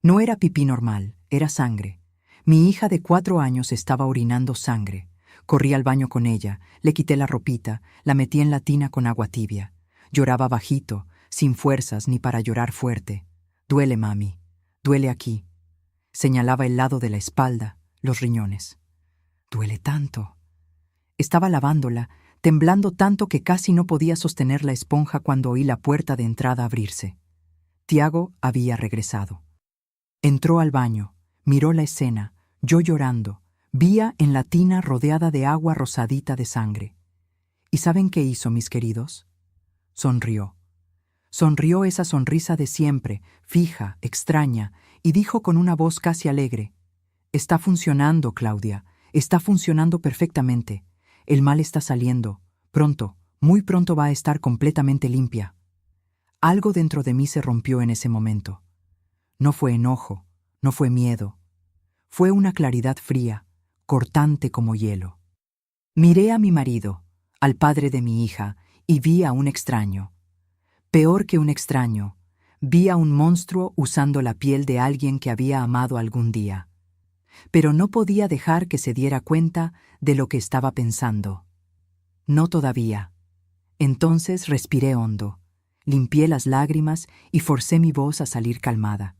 No era pipí normal, era sangre. Mi hija de 4 años estaba orinando sangre. Corrí al baño con ella, le quité la ropita, la metí en la tina con agua tibia. Lloraba bajito, sin fuerzas ni para llorar fuerte. «Duele, mami, duele aquí». Señalaba el lado de la espalda, los riñones. «Duele tanto». Estaba lavándola, temblando tanto que casi no podía sostener la esponja cuando oí la puerta de entrada abrirse. Tiago había regresado. Entró al baño, miró la escena, yo llorando, Vía en la tina rodeada de agua rosadita de sangre. ¿Y saben qué hizo, mis queridos? Sonrió. Sonrió esa sonrisa de siempre, fija, extraña, y dijo con una voz casi alegre: «Está funcionando, Claudia, está funcionando perfectamente. El mal está saliendo. Pronto, muy pronto va a estar completamente limpia». Algo dentro de mí se rompió en ese momento. No fue enojo, no fue miedo. Fue una claridad fría, cortante como hielo. Miré a mi marido, al padre de mi hija, y vi a un extraño. Peor que un extraño, vi a un monstruo usando la piel de alguien que había amado algún día. Pero no podía dejar que se diera cuenta de lo que estaba pensando. No todavía. Entonces respiré hondo, limpié las lágrimas y forcé mi voz a salir calmada.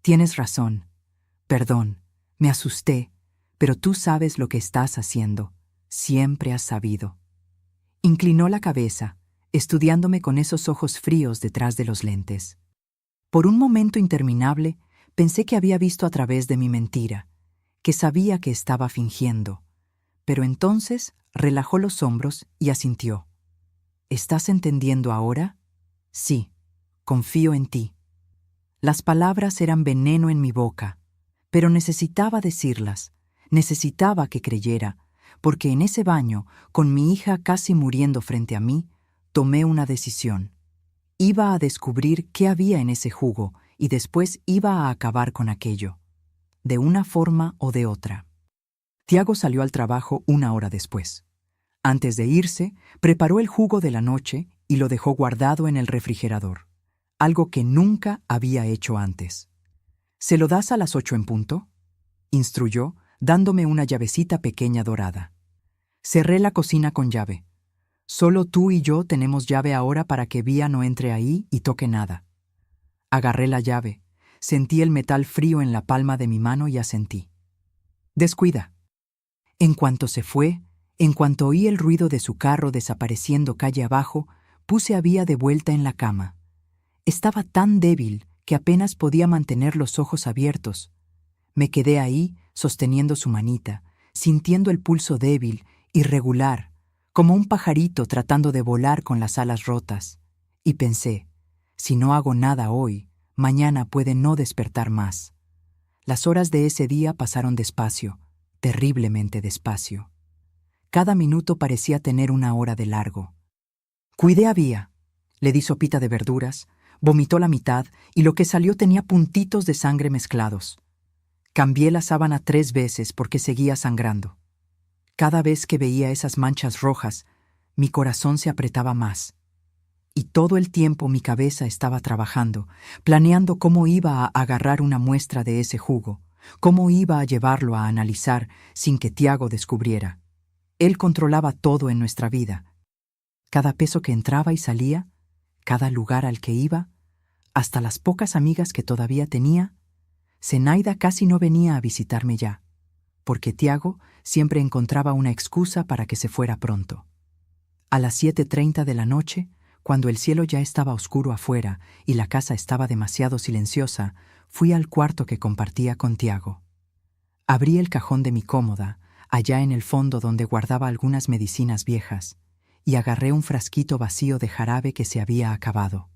«Tienes razón. Perdón, me asusté, pero tú sabes lo que estás haciendo. Siempre has sabido». Inclinó la cabeza, estudiándome con esos ojos fríos detrás de los lentes. Por un momento interminable, pensé que había visto a través de mi mentira, que sabía que estaba fingiendo, pero entonces relajó los hombros y asintió. «¿Estás entendiendo ahora?» «Sí, confío en ti». Las palabras eran veneno en mi boca, pero necesitaba decirlas, necesitaba que creyera, porque en ese baño, con mi hija casi muriendo frente a mí, tomé una decisión. Iba a descubrir qué había en ese jugo y después iba a acabar con aquello, de una forma o de otra. Tiago salió al trabajo 1 hora después. Antes de irse, preparó el jugo de la noche y lo dejó guardado en el refrigerador, algo que nunca había hecho antes. «¿Se lo das a las 8 en punto?», instruyó, dándome una llavecita pequeña dorada. Cerré la cocina con llave. Solo tú y yo tenemos llave ahora para que Vía no entre ahí y toque nada. Agarré la llave, sentí el metal frío en la palma de mi mano y asentí. «Descuida». En cuanto se fue, en cuanto oí el ruido de su carro desapareciendo calle abajo, puse a Vía de vuelta en la cama. Estaba tan débil que apenas podía mantener los ojos abiertos. Me quedé ahí, sosteniendo su manita, sintiendo el pulso débil, irregular, como un pajarito tratando de volar con las alas rotas. Y pensé, si no hago nada hoy, mañana puede no despertar más. Las horas de ese día pasaron despacio, terriblemente despacio. Cada minuto parecía tener 1 hora de largo. Cuidé a Vía. Le di sopita de verduras, vomitó la mitad y lo que salió tenía puntitos de sangre mezclados. Cambié la sábana 3 veces porque seguía sangrando. Cada vez que veía esas manchas rojas, mi corazón se apretaba más. Y todo el tiempo mi cabeza estaba trabajando, planeando cómo iba a agarrar una muestra de ese jugo, cómo iba a llevarlo a analizar sin que Tiago descubriera. Él controlaba todo en nuestra vida. Cada peso que entraba y salía, cada lugar al que iba, hasta las pocas amigas que todavía tenía. Zenaida casi no venía a visitarme ya, porque Tiago siempre encontraba una excusa para que se fuera pronto. A las 7:30 de la noche, cuando el cielo ya estaba oscuro afuera y la casa estaba demasiado silenciosa, fui al cuarto que compartía con Tiago. Abrí el cajón de mi cómoda, allá en el fondo donde guardaba algunas medicinas viejas, y agarré un frasquito vacío de jarabe que se había acabado.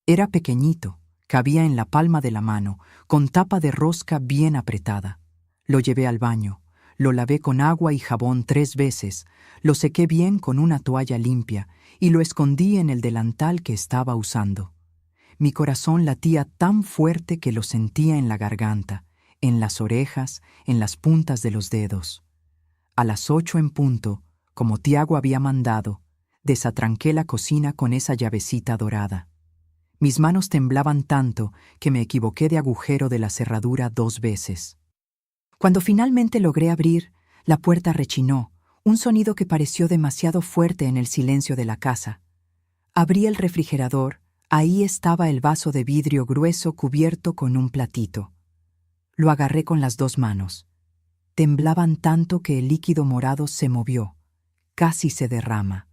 Era pequeñito, cabía en la palma de la mano, con tapa de rosca bien apretada. Lo llevé al baño, lo lavé con agua y jabón 3 veces, lo sequé bien con una toalla limpia y lo escondí en el delantal que estaba usando. Mi corazón latía tan fuerte que lo sentía en la garganta, en las orejas, en las puntas de los dedos. A las 8 en punto, como Tiago había mandado, desatranqué la cocina con esa llavecita dorada. Mis manos temblaban tanto que me equivoqué de agujero de la cerradura 2 veces. Cuando finalmente logré abrir, la puerta rechinó, un sonido que pareció demasiado fuerte en el silencio de la casa. Abrí el refrigerador, ahí estaba el vaso de vidrio grueso cubierto con un platito. Lo agarré con las 2 manos. Temblaban tanto que el líquido morado se movió, casi se derrama.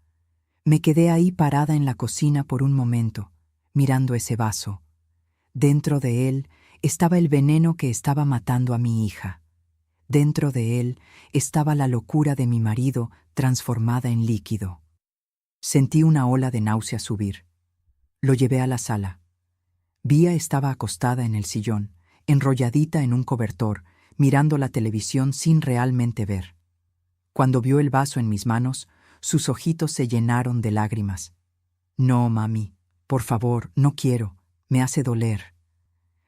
Me quedé ahí parada en la cocina por un momento, mirando ese vaso. Dentro de él estaba el veneno que estaba matando a mi hija. Dentro de él estaba la locura de mi marido transformada en líquido. Sentí una ola de náusea subir. Lo llevé a la sala. Vía estaba acostada en el sillón, enrolladita en un cobertor, mirando la televisión sin realmente ver. Cuando vio el vaso en mis manos, sus ojitos se llenaron de lágrimas. No, mami, por favor, no quiero, me hace doler.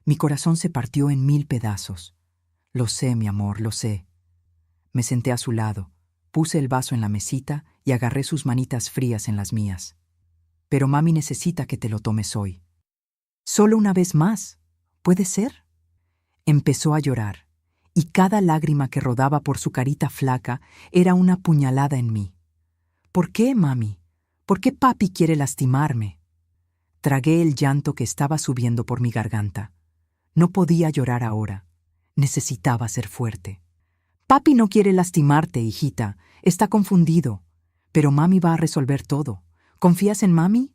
Mi corazón se partió en 1000 pedazos. Lo sé, mi amor, lo sé. Me senté a su lado, puse el vaso en la mesita y agarré sus manitas frías en las mías. Pero mami necesita que te lo tomes hoy. Solo una vez más, ¿puede ser? Empezó a llorar, y cada lágrima que rodaba por su carita flaca era una puñalada en mí. ¿Por qué, mami? ¿Por qué papi quiere lastimarme? Tragué el llanto que estaba subiendo por mi garganta. No podía llorar ahora. Necesitaba ser fuerte. Papi no quiere lastimarte, hijita. Está confundido. Pero mami va a resolver todo. ¿Confías en mami?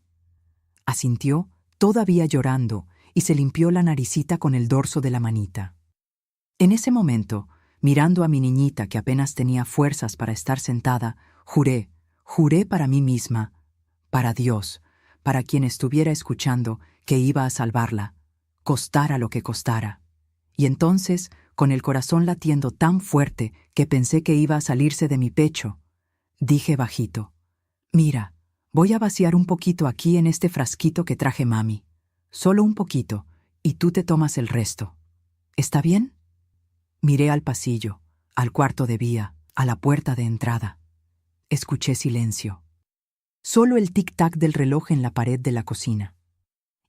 Asintió, todavía llorando, y se limpió la naricita con el dorso de la manita. En ese momento, mirando a mi niñita que apenas tenía fuerzas para estar sentada, juré para mí misma, para Dios, para quien estuviera escuchando, que iba a salvarla, costara lo que costara. Y entonces, con el corazón latiendo tan fuerte que pensé que iba a salirse de mi pecho, dije bajito: «Mira, voy a vaciar un poquito aquí en este frasquito que traje mami. Solo un poquito, y tú te tomas el resto. ¿Está bien?» Miré al pasillo, al cuarto de Vía, a la puerta de entrada. Escuché silencio. Solo el tic-tac del reloj en la pared de la cocina.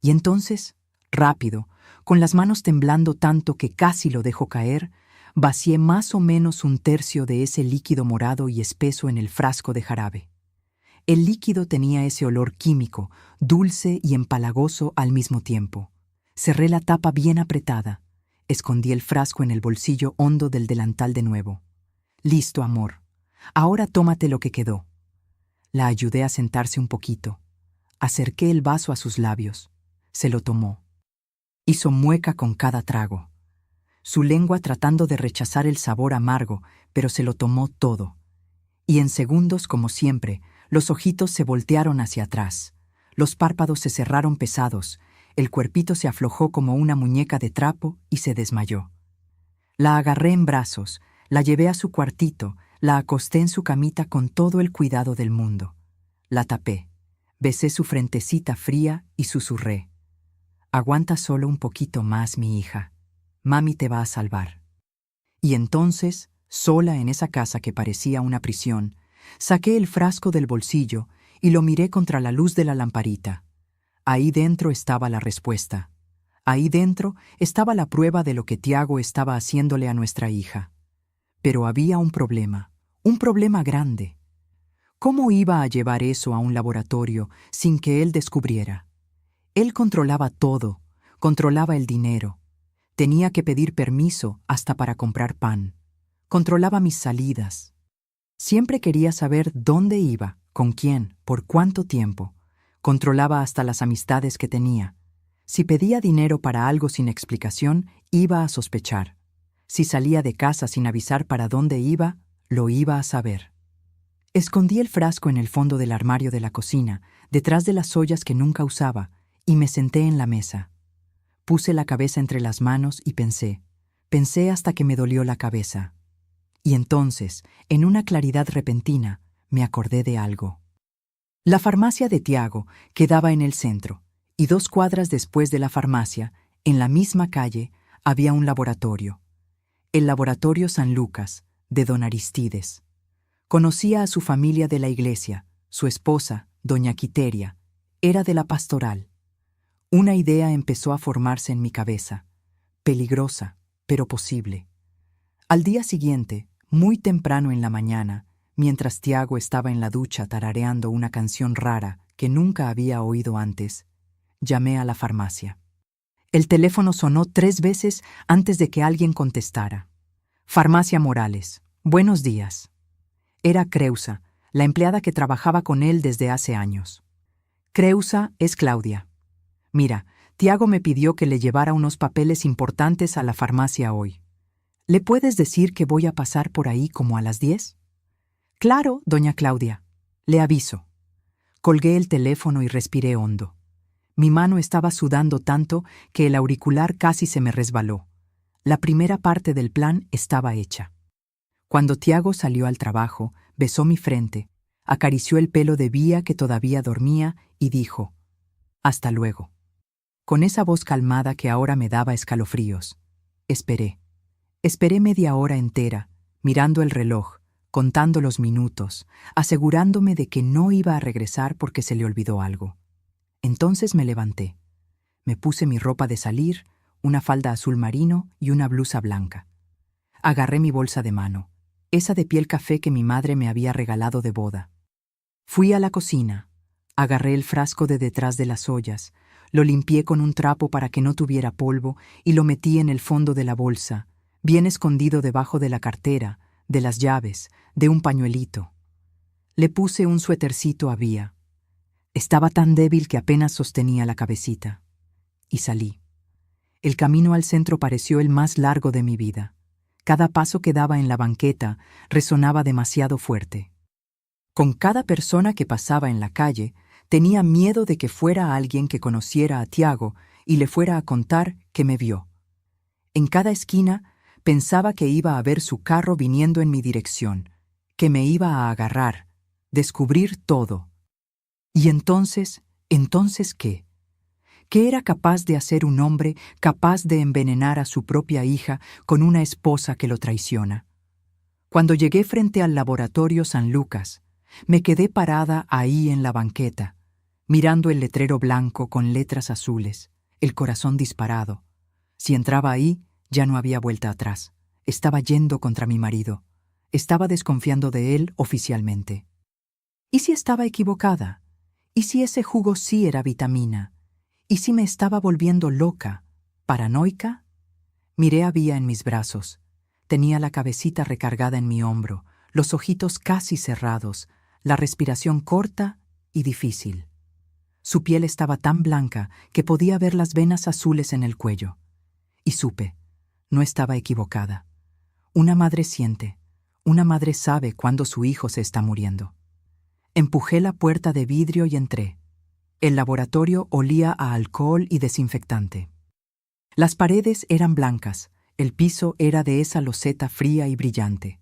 Y entonces, rápido, con las manos temblando tanto que casi lo dejó caer, vacié más o menos 1/3 de ese líquido morado y espeso en el frasco de jarabe. El líquido tenía ese olor químico, dulce y empalagoso al mismo tiempo. Cerré la tapa bien apretada. Escondí el frasco en el bolsillo hondo del delantal de nuevo. «Listo, amor. Ahora tómate lo que quedó». La ayudé a sentarse un poquito. Acerqué el vaso a sus labios. Se lo tomó. Hizo mueca con cada trago. Su lengua tratando de rechazar el sabor amargo, pero se lo tomó todo. Y en segundos, como siempre, los ojitos se voltearon hacia atrás. Los párpados se cerraron pesados. El cuerpito se aflojó como una muñeca de trapo y se desmayó. La agarré en brazos, la llevé a su cuartito, la acosté en su camita con todo el cuidado del mundo. La tapé, besé su frentecita fría y susurré: «Aguanta solo un poquito más, mi hija. Mami te va a salvar». Y entonces, sola en esa casa que parecía una prisión, saqué el frasco del bolsillo y lo miré contra la luz de la lamparita. Ahí dentro estaba la respuesta. Ahí dentro estaba la prueba de lo que Tiago estaba haciéndole a nuestra hija. Pero había un problema grande. ¿Cómo iba a llevar eso a un laboratorio sin que él descubriera? Él controlaba todo, controlaba el dinero. Tenía que pedir permiso hasta para comprar pan. Controlaba mis salidas. Siempre quería saber dónde iba, con quién, por cuánto tiempo. Controlaba hasta las amistades que tenía. Si pedía dinero para algo sin explicación, iba a sospechar. Si salía de casa sin avisar para dónde iba, lo iba a saber. Escondí el frasco en el fondo del armario de la cocina, detrás de las ollas que nunca usaba, y me senté en la mesa. Puse la cabeza entre las manos y pensé hasta que me dolió la cabeza. Y entonces, en una claridad repentina, me acordé de algo. La farmacia de Tiago quedaba en el centro, y 2 cuadras después de la farmacia, en la misma calle, había un laboratorio. El Laboratorio San Lucas, de don Aristides. Conocía a su familia de la iglesia, su esposa, doña Quiteria, era de la pastoral. Una idea empezó a formarse en mi cabeza, peligrosa, pero posible. Al día siguiente, muy temprano en la mañana, mientras Tiago estaba en la ducha tarareando una canción rara que nunca había oído antes, llamé a la farmacia. El teléfono sonó 3 veces antes de que alguien contestara. Farmacia Morales, buenos días. Era Creusa, la empleada que trabajaba con él desde hace años. Creusa es Claudia. Mira, Tiago me pidió que le llevara unos papeles importantes a la farmacia hoy. ¿Le puedes decir que voy a pasar por ahí como a las 10? Claro, doña Claudia. Le aviso. Colgué el teléfono y respiré hondo. Mi mano estaba sudando tanto que el auricular casi se me resbaló. La primera parte del plan estaba hecha. Cuando Tiago salió al trabajo, besó mi frente, acarició el pelo de Vía que todavía dormía y dijo: «Hasta luego». Con esa voz calmada que ahora me daba escalofríos. Esperé. Esperé media hora entera, mirando el reloj, contando los minutos, asegurándome de que no iba a regresar porque se le olvidó algo. Entonces me levanté. Me puse mi ropa de salir, una falda azul marino y una blusa blanca. Agarré mi bolsa de mano, esa de piel café que mi madre me había regalado de boda. Fui a la cocina, agarré el frasco de detrás de las ollas, lo limpié con un trapo para que no tuviera polvo y lo metí en el fondo de la bolsa, bien escondido debajo de la cartera, de las llaves, de un pañuelito. Le puse un suétercito a Vía. Estaba tan débil que apenas sostenía la cabecita. Y salí. El camino al centro pareció el más largo de mi vida. Cada paso que daba en la banqueta resonaba demasiado fuerte. Con cada persona que pasaba en la calle, tenía miedo de que fuera alguien que conociera a Tiago y le fuera a contar que me vio. En cada esquina pensaba que iba a ver su carro viniendo en mi dirección, que me iba a agarrar, descubrir todo. Y entonces ¿qué? ¿Qué era capaz de hacer un hombre capaz de envenenar a su propia hija con una esposa que lo traiciona? Cuando llegué frente al Laboratorio San Lucas, me quedé parada ahí en la banqueta, mirando el letrero blanco con letras azules, el corazón disparado. Si entraba ahí, ya no había vuelta atrás. Estaba yendo contra mi marido. Estaba desconfiando de él oficialmente. ¿Y si estaba equivocada? ¿Y si ese jugo sí era vitamina? ¿Y si me estaba volviendo loca? ¿Paranoica? Miré a Vía en mis brazos. Tenía la cabecita recargada en mi hombro, los ojitos casi cerrados, la respiración corta y difícil. Su piel estaba tan blanca que podía ver las venas azules en el cuello. Y supe, no estaba equivocada. Una madre siente, una madre sabe cuando su hijo se está muriendo. Empujé la puerta de vidrio y entré. El laboratorio olía a alcohol y desinfectante. Las paredes eran blancas, el piso era de esa loseta fría y brillante.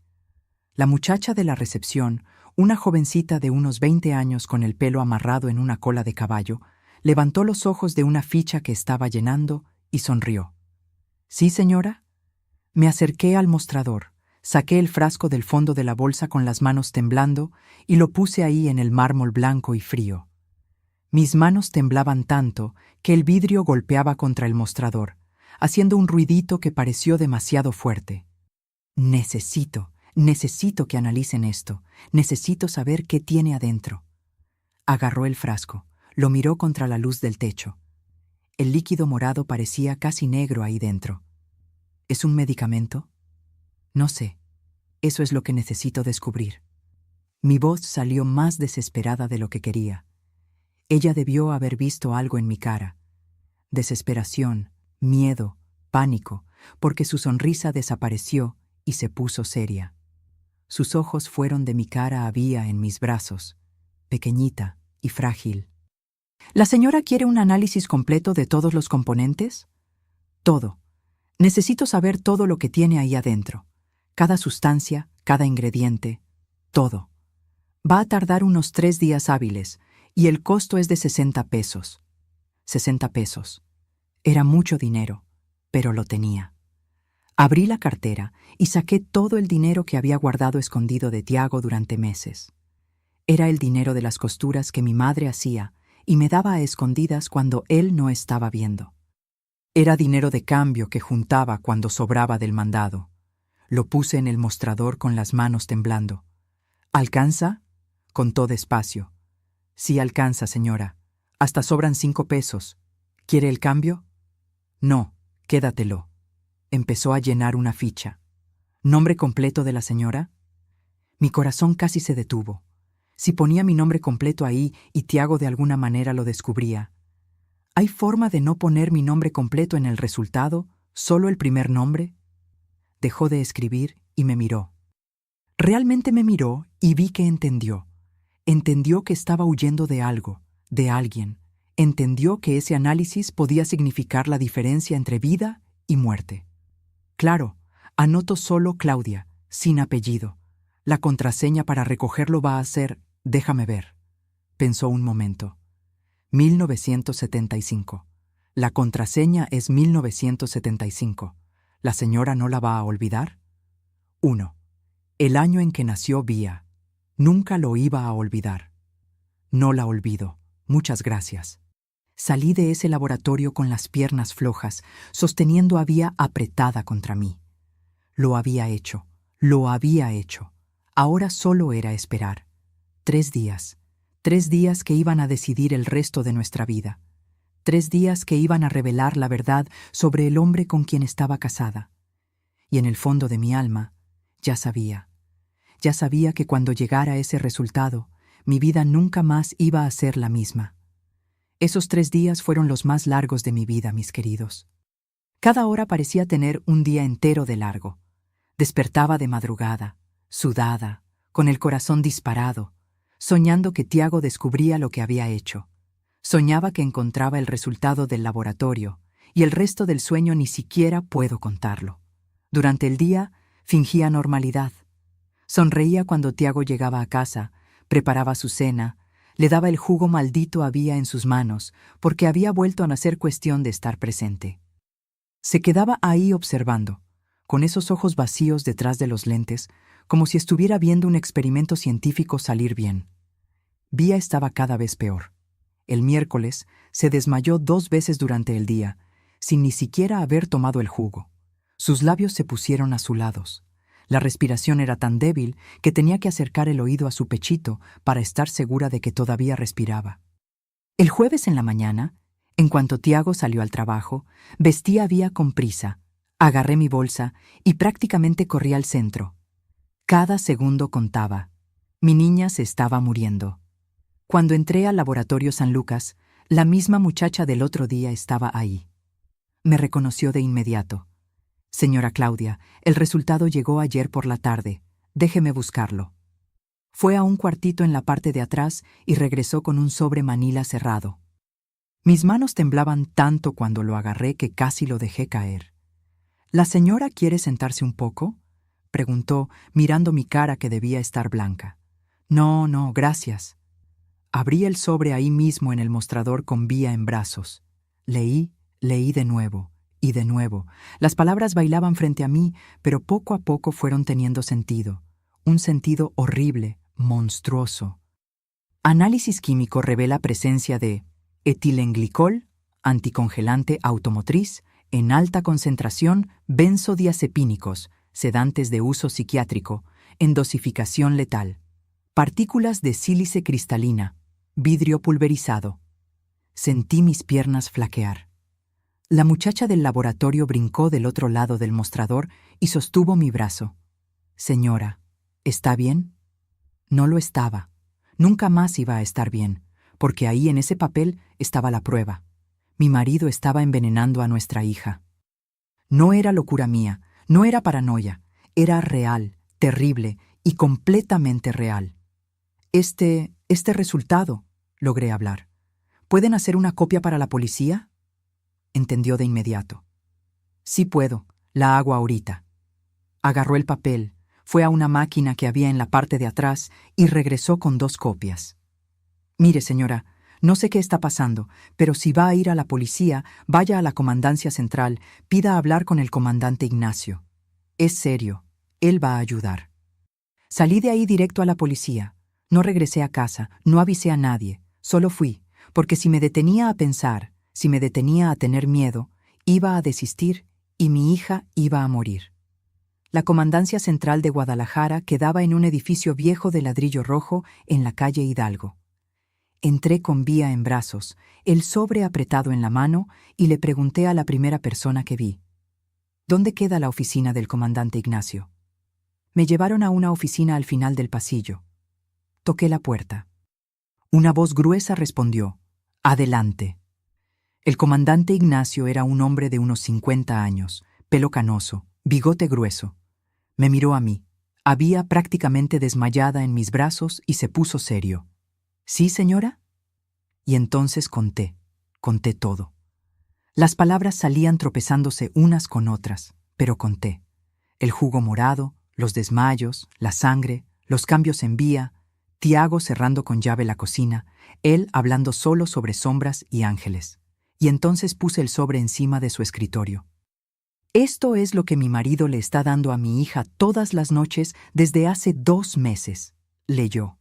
La muchacha de la recepción, una jovencita de unos 20 años con el pelo amarrado en una cola de caballo, levantó los ojos de una ficha que estaba llenando y sonrió. «¿Sí, señora?» Me acerqué al mostrador, saqué el frasco del fondo de la bolsa con las manos temblando y lo puse ahí en el mármol blanco y frío. Mis manos temblaban tanto que el vidrio golpeaba contra el mostrador, haciendo un ruidito que pareció demasiado fuerte. Necesito que analicen esto. Necesito saber qué tiene adentro. Agarró el frasco, lo miró contra la luz del techo. El líquido morado parecía casi negro ahí dentro. ¿Es un medicamento? No sé. Eso es lo que necesito descubrir. Mi voz salió más desesperada de lo que quería. Ella debió haber visto algo en mi cara. Desesperación, miedo, pánico, porque su sonrisa desapareció y se puso seria. Sus ojos fueron de mi cara a Vía en mis brazos, pequeñita y frágil. ¿La señora quiere un análisis completo de todos los componentes? Todo. Necesito saber todo lo que tiene ahí adentro. Cada sustancia, cada ingrediente, todo. Va a tardar unos 3 días hábiles y el costo es de 60 pesos. 60 pesos. Era mucho dinero, pero lo tenía. Abrí la cartera y saqué todo el dinero que había guardado escondido de Tiago durante meses. Era el dinero de las costuras que mi madre hacía y me daba a escondidas cuando él no estaba viendo. Era dinero de cambio que juntaba cuando sobraba del mandado. Lo puse en el mostrador con las manos temblando. ¿Alcanza? Contó despacio. Sí alcanza, señora. Hasta sobran 5 pesos. ¿Quiere el cambio? No, quédatelo. Empezó a llenar una ficha. ¿Nombre completo de la señora? Mi corazón casi se detuvo. Si ponía mi nombre completo ahí y Tiago de alguna manera lo descubría. ¿Hay forma de no poner mi nombre completo en el resultado, solo el primer nombre? Dejó de escribir y me miró. Realmente me miró y vi que entendió. Entendió que estaba huyendo de algo, de alguien. Entendió que ese análisis podía significar la diferencia entre vida y muerte. Claro, anoto solo Claudia, sin apellido. La contraseña para recogerlo va a ser, déjame ver. Pensó un momento. 1975. La contraseña es 1975. ¿La señora no la va a olvidar? 1. El año en que nació Vía. Nunca lo iba a olvidar. No la olvido. Muchas gracias. Salí de ese laboratorio con las piernas flojas, sosteniendo a Vía apretada contra mí. Lo había hecho. Ahora solo era esperar. 3 días. 3 días que iban a decidir el resto de nuestra vida. 3 días que iban a revelar la verdad sobre el hombre con quien estaba casada. Y en el fondo de mi alma, ya sabía que cuando llegara ese resultado, mi vida nunca más iba a ser la misma. Esos 3 días fueron los más largos de mi vida, mis queridos. Cada hora parecía tener un día entero de largo. Despertaba de madrugada, sudada, con el corazón disparado, soñando que Tiago descubría lo que había hecho. Soñaba que encontraba el resultado del laboratorio, y el resto del sueño ni siquiera puedo contarlo. Durante el día, fingía normalidad. Sonreía cuando Tiago llegaba a casa, preparaba su cena, le daba el jugo maldito a Vía en sus manos, porque había vuelto a nacer cuestión de estar presente. Se quedaba ahí observando, con esos ojos vacíos detrás de los lentes, como si estuviera viendo un experimento científico salir bien. Vía estaba cada vez peor. El miércoles se desmayó 2 veces durante el día, sin ni siquiera haber tomado el jugo. Sus labios se pusieron azulados. La respiración era tan débil que tenía que acercar el oído a su pechito para estar segura de que todavía respiraba. El jueves en la mañana, en cuanto Tiago salió al trabajo, vestí a Vía con prisa, agarré mi bolsa y prácticamente corrí al centro. Cada segundo contaba. Mi niña se estaba muriendo. Cuando entré al laboratorio San Lucas, la misma muchacha del otro día estaba ahí. Me reconoció de inmediato. Señora Claudia, el resultado llegó ayer por la tarde. Déjeme buscarlo. Fue a un cuartito en la parte de atrás y regresó con un sobre manila cerrado. Mis manos temblaban tanto cuando lo agarré que casi lo dejé caer. ¿La señora quiere sentarse un poco?, preguntó, mirando mi cara que debía estar blanca. No, gracias. Abrí el sobre ahí mismo en el mostrador con Vía en brazos. Leí de nuevo, y de nuevo. Las palabras bailaban frente a mí, pero poco a poco fueron teniendo sentido. Un sentido horrible, monstruoso. Análisis químico revela presencia de etilenglicol, anticongelante automotriz, en alta concentración, benzodiazepínicos, sedantes de uso psiquiátrico, en dosificación letal. Partículas de sílice cristalina, vidrio pulverizado. Sentí mis piernas flaquear. La muchacha del laboratorio brincó del otro lado del mostrador y sostuvo mi brazo. Señora, ¿está bien? No lo estaba. Nunca más iba a estar bien, porque ahí en ese papel estaba la prueba. Mi marido estaba envenenando a nuestra hija. No era locura mía, no era paranoia, era real, terrible y completamente real. Este resultado, logré hablar. ¿Pueden hacer una copia para la policía? Entendió de inmediato. Sí puedo, la hago ahorita. Agarró el papel, fue a una máquina que había en la parte de atrás y regresó con 2 copias. Mire, señora, no sé qué está pasando, pero si va a ir a la policía, vaya a la comandancia central, pida hablar con el comandante Ignacio. Es serio, él va a ayudar. Salí de ahí directo a la policía. No regresé a casa, no avisé a nadie, solo fui, porque si me detenía a pensar, si me detenía a tener miedo, iba a desistir y mi hija iba a morir. La Comandancia Central de Guadalajara quedaba en un edificio viejo de ladrillo rojo en la calle Hidalgo. Entré con Vía en brazos, el sobre apretado en la mano, y le pregunté a la primera persona que vi. ¿Dónde queda la oficina del comandante Ignacio? Me llevaron a una oficina al final del pasillo. Toqué la puerta. Una voz gruesa respondió, «Adelante». El comandante Ignacio era un hombre de unos 50 años, pelo canoso, bigote grueso. Me miró a mí. Había prácticamente desmayada en mis brazos y se puso serio. ¿Sí, señora? Y entonces conté todo. Las palabras salían tropezándose unas con otras, pero conté. El jugo morado, los desmayos, la sangre, los cambios en Vía, Tiago cerrando con llave la cocina, él hablando solo sobre sombras y ángeles. Y entonces puse el sobre encima de su escritorio. Esto es lo que mi marido le está dando a mi hija todas las noches desde hace 2 meses, leyó.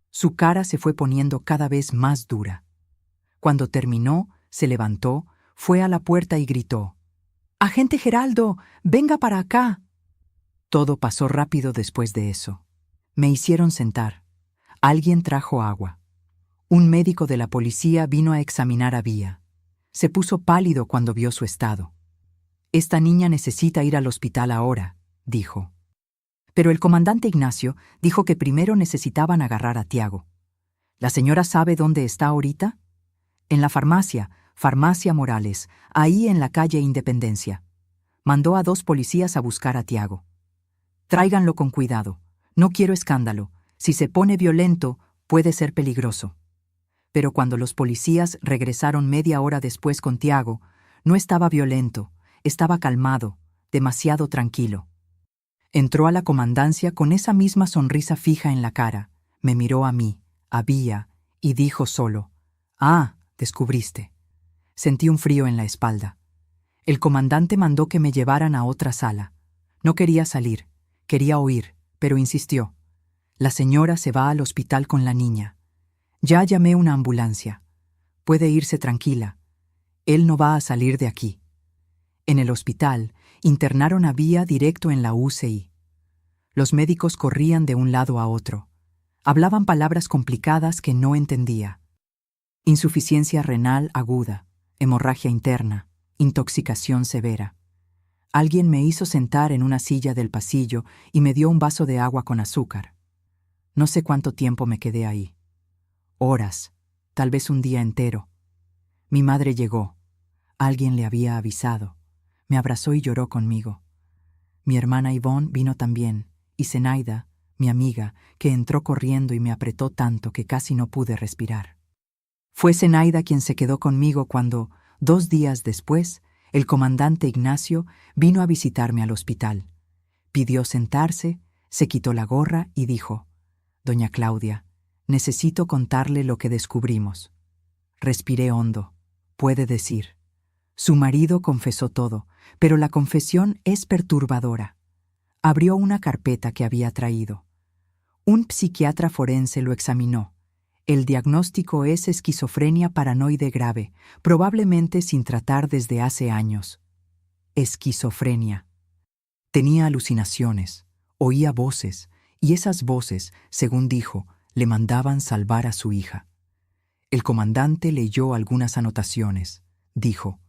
Su cara se fue poniendo cada vez más dura. Cuando terminó, se levantó, fue a la puerta y gritó, «¡Agente Geraldo, venga para acá!». Todo pasó rápido después de eso. Me hicieron sentar. Alguien trajo agua. Un médico de la policía vino a examinar a Vía. Se puso pálido cuando vio su estado. «Esta niña necesita ir al hospital ahora», dijo. Pero el comandante Ignacio dijo que primero necesitaban agarrar a Tiago. «¿La señora sabe dónde está ahorita?» «En la farmacia, Farmacia Morales, ahí en la calle Independencia». Mandó a 2 policías a buscar a Tiago. «Tráiganlo con cuidado. No quiero escándalo. Si se pone violento, puede ser peligroso». Pero cuando los policías regresaron media hora después con Tiago, no estaba violento. Estaba calmado, demasiado tranquilo. Entró a la comandancia con esa misma sonrisa fija en la cara, me miró a mí, a Vía, y dijo solo, «Ah, descubriste». Sentí un frío en la espalda. El comandante mandó que me llevaran a otra sala. No quería salir, quería oír, pero insistió. «La señora se va al hospital con la niña. Ya llamé una ambulancia. Puede irse tranquila. Él no va a salir de aquí». En el hospital, internaron a Vía directo en la UCI. Los médicos corrían de un lado a otro. Hablaban palabras complicadas que no entendía. Insuficiencia renal aguda, hemorragia interna, intoxicación severa. Alguien me hizo sentar en una silla del pasillo y me dio un vaso de agua con azúcar. No sé cuánto tiempo me quedé ahí. Horas, tal vez un día entero. Mi madre llegó. Alguien le había avisado. Me abrazó y lloró conmigo. Mi hermana Ivonne vino también, y Zenaida, mi amiga, que entró corriendo y me apretó tanto que casi no pude respirar. Fue Zenaida quien se quedó conmigo cuando, 2 días después, el comandante Ignacio vino a visitarme al hospital. Pidió sentarse, se quitó la gorra y dijo, «Doña Claudia, necesito contarle lo que descubrimos». Respiré hondo. Puede decir. Su marido confesó todo, pero la confesión es perturbadora. Abrió una carpeta que había traído. Un psiquiatra forense lo examinó. El diagnóstico es esquizofrenia paranoide grave, probablemente sin tratar desde hace años. Esquizofrenia. Tenía alucinaciones, oía voces, y esas voces, según dijo, le mandaban salvar a su hija. El comandante leyó algunas anotaciones. Dijo: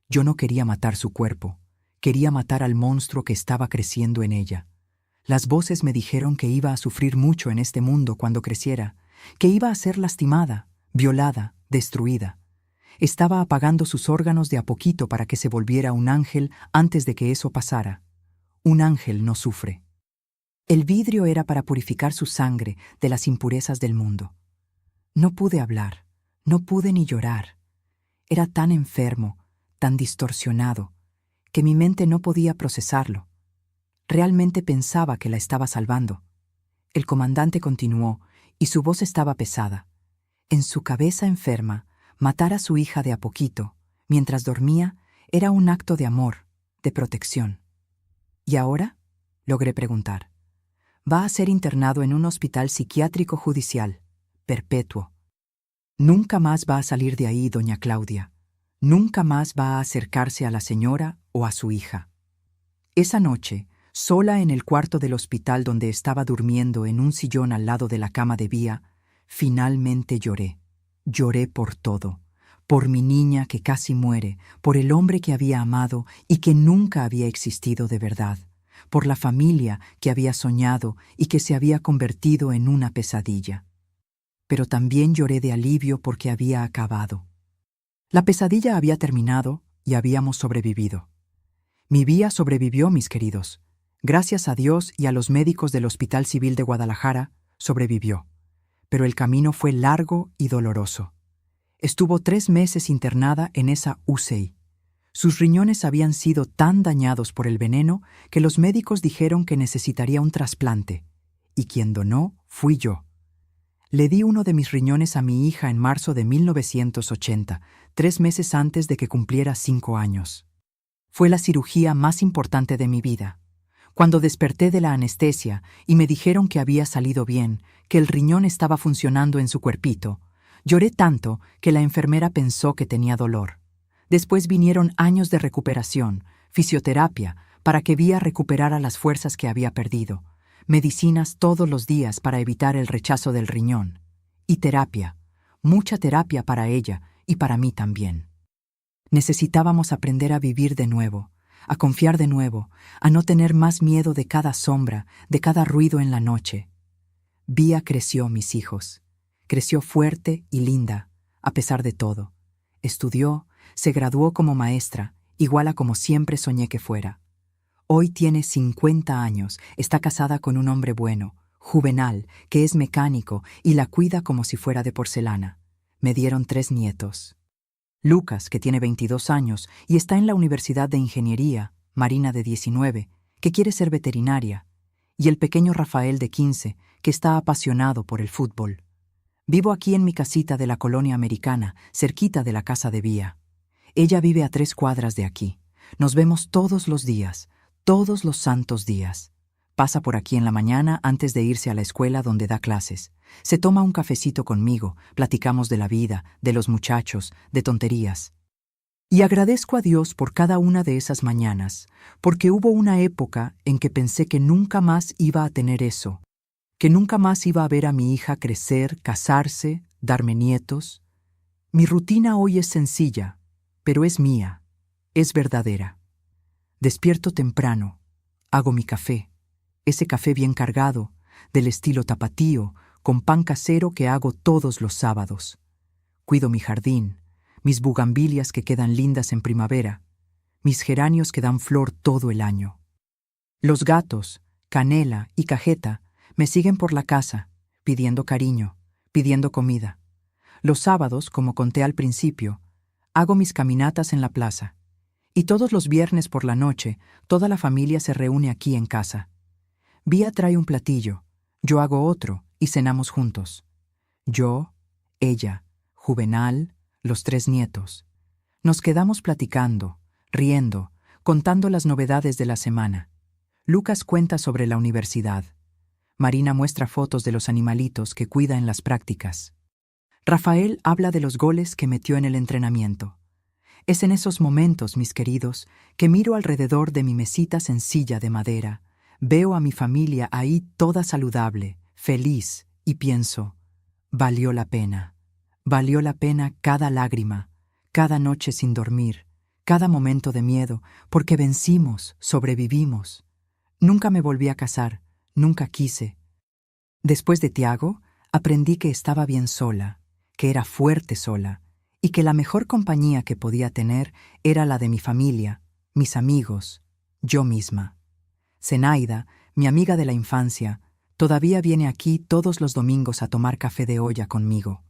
«Yo no quería matar su cuerpo, quería matar al monstruo que estaba creciendo en ella. Las voces me dijeron que iba a sufrir mucho en este mundo cuando creciera, que iba a ser lastimada, violada, destruida. Estaba apagando sus órganos de a poquito para que se volviera un ángel antes de que eso pasara. Un ángel no sufre». El vidrio era para purificar su sangre de las impurezas del mundo. No pude hablar, no pude ni llorar. Era tan enfermo, tan distorsionado, que mi mente no podía procesarlo. Realmente pensaba que la estaba salvando. El comandante continuó, y su voz estaba pesada. En su cabeza enferma, matar a su hija de a poquito, mientras dormía, era un acto de amor, de protección. ¿Y ahora?, logré preguntar. Va a ser internado en un hospital psiquiátrico judicial, perpetuo. Nunca más va a salir de ahí, doña Claudia. Nunca más va a acercarse a la señora o a su hija. Esa noche, sola en el cuarto del hospital donde estaba durmiendo en un sillón al lado de la cama de Vía, finalmente lloré. Lloré por todo. Por mi niña que casi muere, por el hombre que había amado y que nunca había existido de verdad, por la familia que había soñado y que se había convertido en una pesadilla. Pero también lloré de alivio porque había acabado. La pesadilla había terminado y habíamos sobrevivido. Mi Vía sobrevivió, mis queridos. Gracias a Dios y a los médicos del Hospital Civil de Guadalajara, sobrevivió. Pero el camino fue largo y doloroso. Estuvo 3 meses internada en esa UCI. Sus riñones habían sido tan dañados por el veneno que los médicos dijeron que necesitaría un trasplante, y quien donó fui yo. Le di uno de mis riñones a mi hija en marzo de 1980, 3 meses antes de que cumpliera 5 años. Fue la cirugía más importante de mi vida. Cuando desperté de la anestesia y me dijeron que había salido bien, que el riñón estaba funcionando en su cuerpito, lloré tanto que la enfermera pensó que tenía dolor. Después vinieron años de recuperación, fisioterapia, para que Vía recuperara las fuerzas que había perdido, medicinas todos los días para evitar el rechazo del riñón, y terapia, mucha terapia para ella y para mí también. Necesitábamos aprender a vivir de nuevo, a confiar de nuevo, a no tener más miedo de cada sombra, de cada ruido en la noche. Vía creció, mis hijos. Creció fuerte y linda, a pesar de todo. Estudió, se graduó como maestra, igual a como siempre soñé que fuera. Hoy tiene 50 años, está casada con un hombre bueno, Juvenal, que es mecánico y la cuida como si fuera de porcelana. Me dieron 3 nietos. Lucas, que tiene 22 años y está en la Universidad de Ingeniería, Marina de 19, que quiere ser veterinaria, y el pequeño Rafael de 15, que está apasionado por el fútbol. Vivo aquí en mi casita de la colonia americana, cerquita de la casa de Vía. Ella vive a 3 cuadras de aquí. Nos vemos todos los días, todos los santos días. Pasa por aquí en la mañana antes de irse a la escuela donde da clases. Se toma un cafecito conmigo, platicamos de la vida, de los muchachos, de tonterías. Y agradezco a Dios por cada una de esas mañanas, porque hubo una época en que pensé que nunca más iba a tener eso, que nunca más iba a ver a mi hija crecer, casarse, darme nietos. Mi rutina hoy es sencilla, pero es mía, es verdadera. Despierto temprano, hago mi café, ese café bien cargado, del estilo tapatío, con pan casero que hago todos los sábados. Cuido mi jardín, mis bugambilias que quedan lindas en primavera, mis geranios que dan flor todo el año. Los gatos, Canela y Cajeta, me siguen por la casa, pidiendo cariño, pidiendo comida. Los sábados, como conté al principio, hago mis caminatas en la plaza. Y todos los viernes por la noche, toda la familia se reúne aquí en casa. Vía trae un platillo, yo hago otro y cenamos juntos. Yo, ella, Juvenal, los 3 nietos. Nos quedamos platicando, riendo, contando las novedades de la semana. Lucas cuenta sobre la universidad. Marina muestra fotos de los animalitos que cuida en las prácticas. Rafael habla de los goles que metió en el entrenamiento. Es en esos momentos, mis queridos, que miro alrededor de mi mesita sencilla de madera, veo a mi familia ahí toda saludable, feliz, y pienso, valió la pena cada lágrima, cada noche sin dormir, cada momento de miedo, porque vencimos, sobrevivimos. Nunca me volví a casar, nunca quise. Después de Tiago, aprendí que estaba bien sola, que era fuerte sola, y que la mejor compañía que podía tener era la de mi familia, mis amigos, yo misma. Zenaida, mi amiga de la infancia, todavía viene aquí todos los domingos a tomar café de olla conmigo.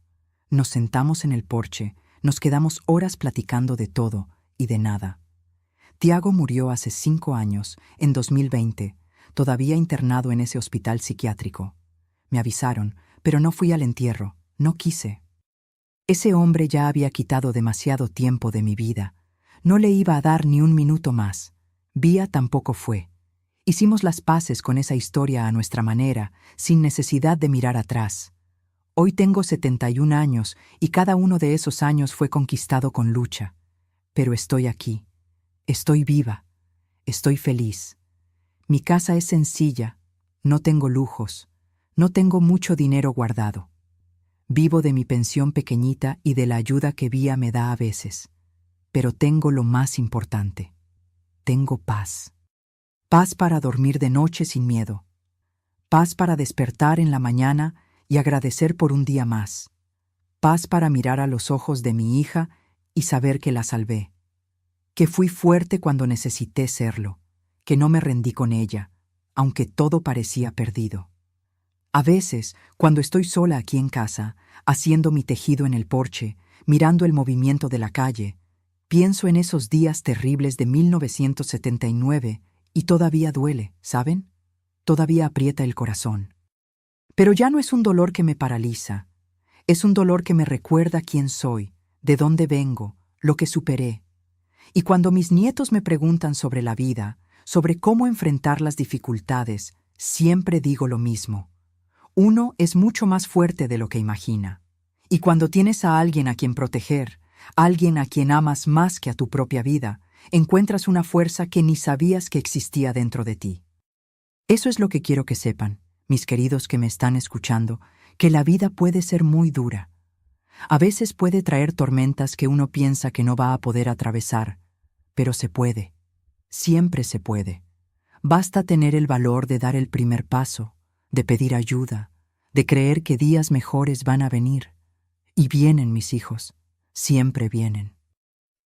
Nos sentamos en el porche, nos quedamos horas platicando de todo y de nada. Tiago murió hace 5 años, en 2020, todavía internado en ese hospital psiquiátrico. Me avisaron, pero no fui al entierro, no quise. Ese hombre ya había quitado demasiado tiempo de mi vida. No le iba a dar ni un minuto más. Vía tampoco fue. Hicimos las paces con esa historia a nuestra manera, sin necesidad de mirar atrás. Hoy tengo 71 años y cada uno de esos años fue conquistado con lucha. Pero estoy aquí. Estoy viva. Estoy feliz. Mi casa es sencilla. No tengo lujos. No tengo mucho dinero guardado. Vivo de mi pensión pequeñita y de la ayuda que Vía me da a veces. Pero tengo lo más importante. Tengo paz. Paz para dormir de noche sin miedo. Paz para despertar en la mañana y agradecer por un día más. Paz para mirar a los ojos de mi hija y saber que la salvé. Que fui fuerte cuando necesité serlo. Que no me rendí con ella, aunque todo parecía perdido. A veces, cuando estoy sola aquí en casa, haciendo mi tejido en el porche, mirando el movimiento de la calle, pienso en esos días terribles de 1979 y todavía duele, ¿saben? Todavía aprieta el corazón. Pero ya no es un dolor que me paraliza. Es un dolor que me recuerda quién soy, de dónde vengo, lo que superé. Y cuando mis nietos me preguntan sobre la vida, sobre cómo enfrentar las dificultades, siempre digo lo mismo. Uno es mucho más fuerte de lo que imagina. Y cuando tienes a alguien a quien proteger, alguien a quien amas más que a tu propia vida, encuentras una fuerza que ni sabías que existía dentro de ti. Eso es lo que quiero que sepan, mis queridos que me están escuchando, que la vida puede ser muy dura. A veces puede traer tormentas que uno piensa que no va a poder atravesar, pero se puede. Siempre se puede. Basta tener el valor de dar el primer paso, de pedir ayuda, de creer que días mejores van a venir. Y vienen, mis hijos, siempre vienen.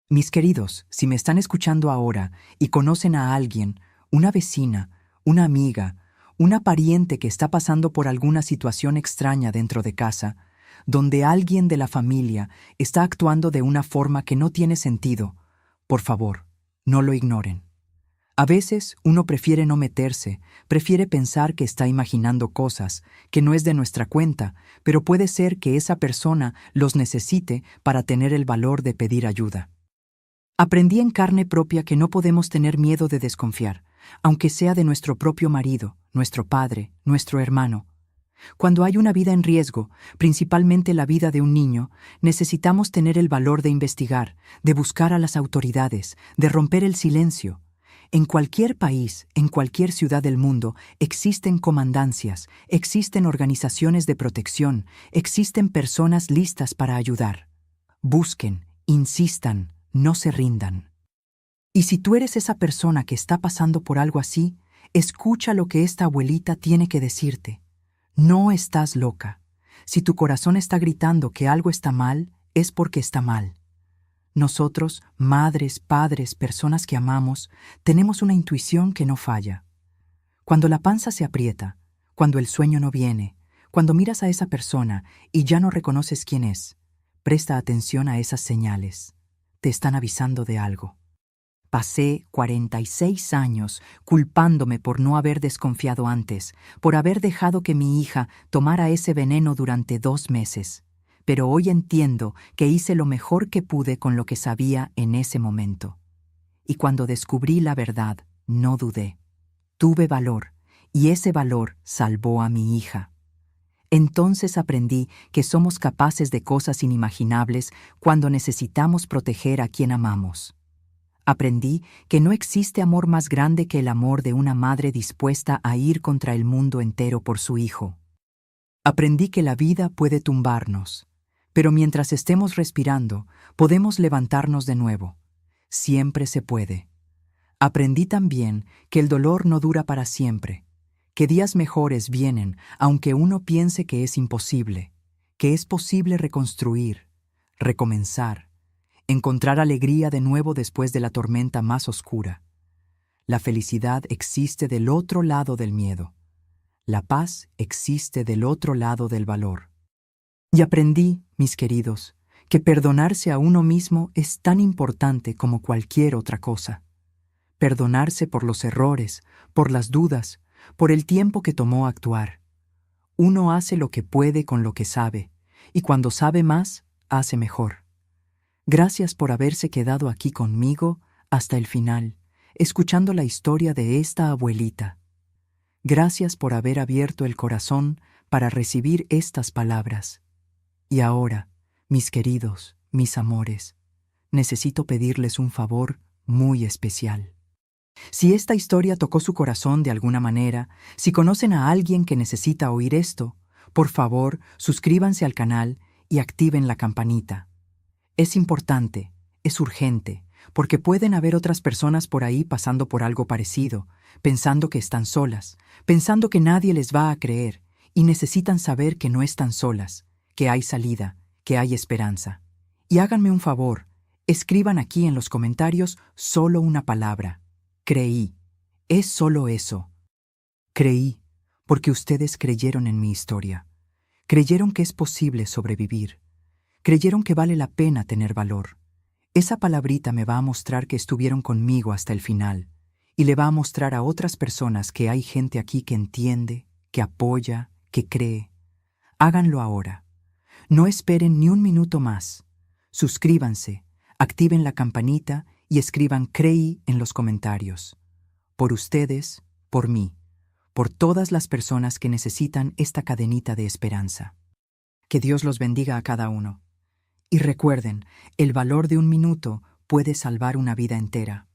Mis queridos, si me están escuchando ahora y conocen a alguien, una vecina, una amiga, una pariente que está pasando por alguna situación extraña dentro de casa, donde alguien de la familia está actuando de una forma que no tiene sentido, por favor, no lo ignoren. A veces uno prefiere no meterse, prefiere pensar que está imaginando cosas, que no es de nuestra cuenta, pero puede ser que esa persona los necesite para tener el valor de pedir ayuda. Aprendí en carne propia que no podemos tener miedo de desconfiar, aunque sea de nuestro propio marido, nuestro padre, nuestro hermano. Cuando hay una vida en riesgo, principalmente la vida de un niño, necesitamos tener el valor de investigar, de buscar a las autoridades, de romper el silencio. En cualquier país, en cualquier ciudad del mundo, existen comandancias, existen organizaciones de protección, existen personas listas para ayudar. Busquen, insistan, no se rindan. Y si tú eres esa persona que está pasando por algo así, escucha lo que esta abuelita tiene que decirte. No estás loca. Si tu corazón está gritando que algo está mal, es porque está mal. Nosotros, madres, padres, personas que amamos, tenemos una intuición que no falla. Cuando la panza se aprieta, cuando el sueño no viene, cuando miras a esa persona y ya no reconoces quién es, presta atención a esas señales. Te están avisando de algo. Pasé 46 años culpándome por no haber desconfiado antes, por haber dejado que mi hija tomara ese veneno durante 2 meses. pero hoy entiendo que hice lo mejor que pude con lo que sabía en ese momento. Y cuando descubrí la verdad, no dudé. Tuve valor, y ese valor salvó a mi hija. Entonces aprendí que somos capaces de cosas inimaginables cuando necesitamos proteger a quien amamos. Aprendí que no existe amor más grande que el amor de una madre dispuesta a ir contra el mundo entero por su hijo. Aprendí que la vida puede tumbarnos, pero mientras estemos respirando, podemos levantarnos de nuevo. Siempre se puede. Aprendí también que el dolor no dura para siempre, que días mejores vienen aunque uno piense que es imposible, que es posible reconstruir, recomenzar, encontrar alegría de nuevo después de la tormenta más oscura. La felicidad existe del otro lado del miedo. La paz existe del otro lado del valor. Y aprendí, mis queridos, que perdonarse a uno mismo es tan importante como cualquier otra cosa. Perdonarse por los errores, por las dudas, por el tiempo que tomó actuar. Uno hace lo que puede con lo que sabe, y cuando sabe más, hace mejor. Gracias por haberse quedado aquí conmigo hasta el final, escuchando la historia de esta abuelita. Gracias por haber abierto el corazón para recibir estas palabras. Y ahora, mis queridos, mis amores, necesito pedirles un favor muy especial. Si esta historia tocó su corazón de alguna manera, si conocen a alguien que necesita oír esto, por favor, suscríbanse al canal y activen la campanita. Es importante, es urgente, porque pueden haber otras personas por ahí pasando por algo parecido, pensando que están solas, pensando que nadie les va a creer, y necesitan saber que no están solas, que hay salida, que hay esperanza. Y háganme un favor, escriban aquí en los comentarios solo una palabra. Creí. Es solo eso. Creí, porque ustedes creyeron en mi historia. Creyeron que es posible sobrevivir. Creyeron que vale la pena tener valor. Esa palabrita me va a mostrar que estuvieron conmigo hasta el final, y le va a mostrar a otras personas que hay gente aquí que entiende, que apoya, que cree. Háganlo ahora. No esperen ni un minuto más. Suscríbanse, activen la campanita y escriban creí en los comentarios. Por ustedes, por mí, por todas las personas que necesitan esta cadenita de esperanza. Que Dios los bendiga a cada uno. Y recuerden, el valor de un minuto puede salvar una vida entera.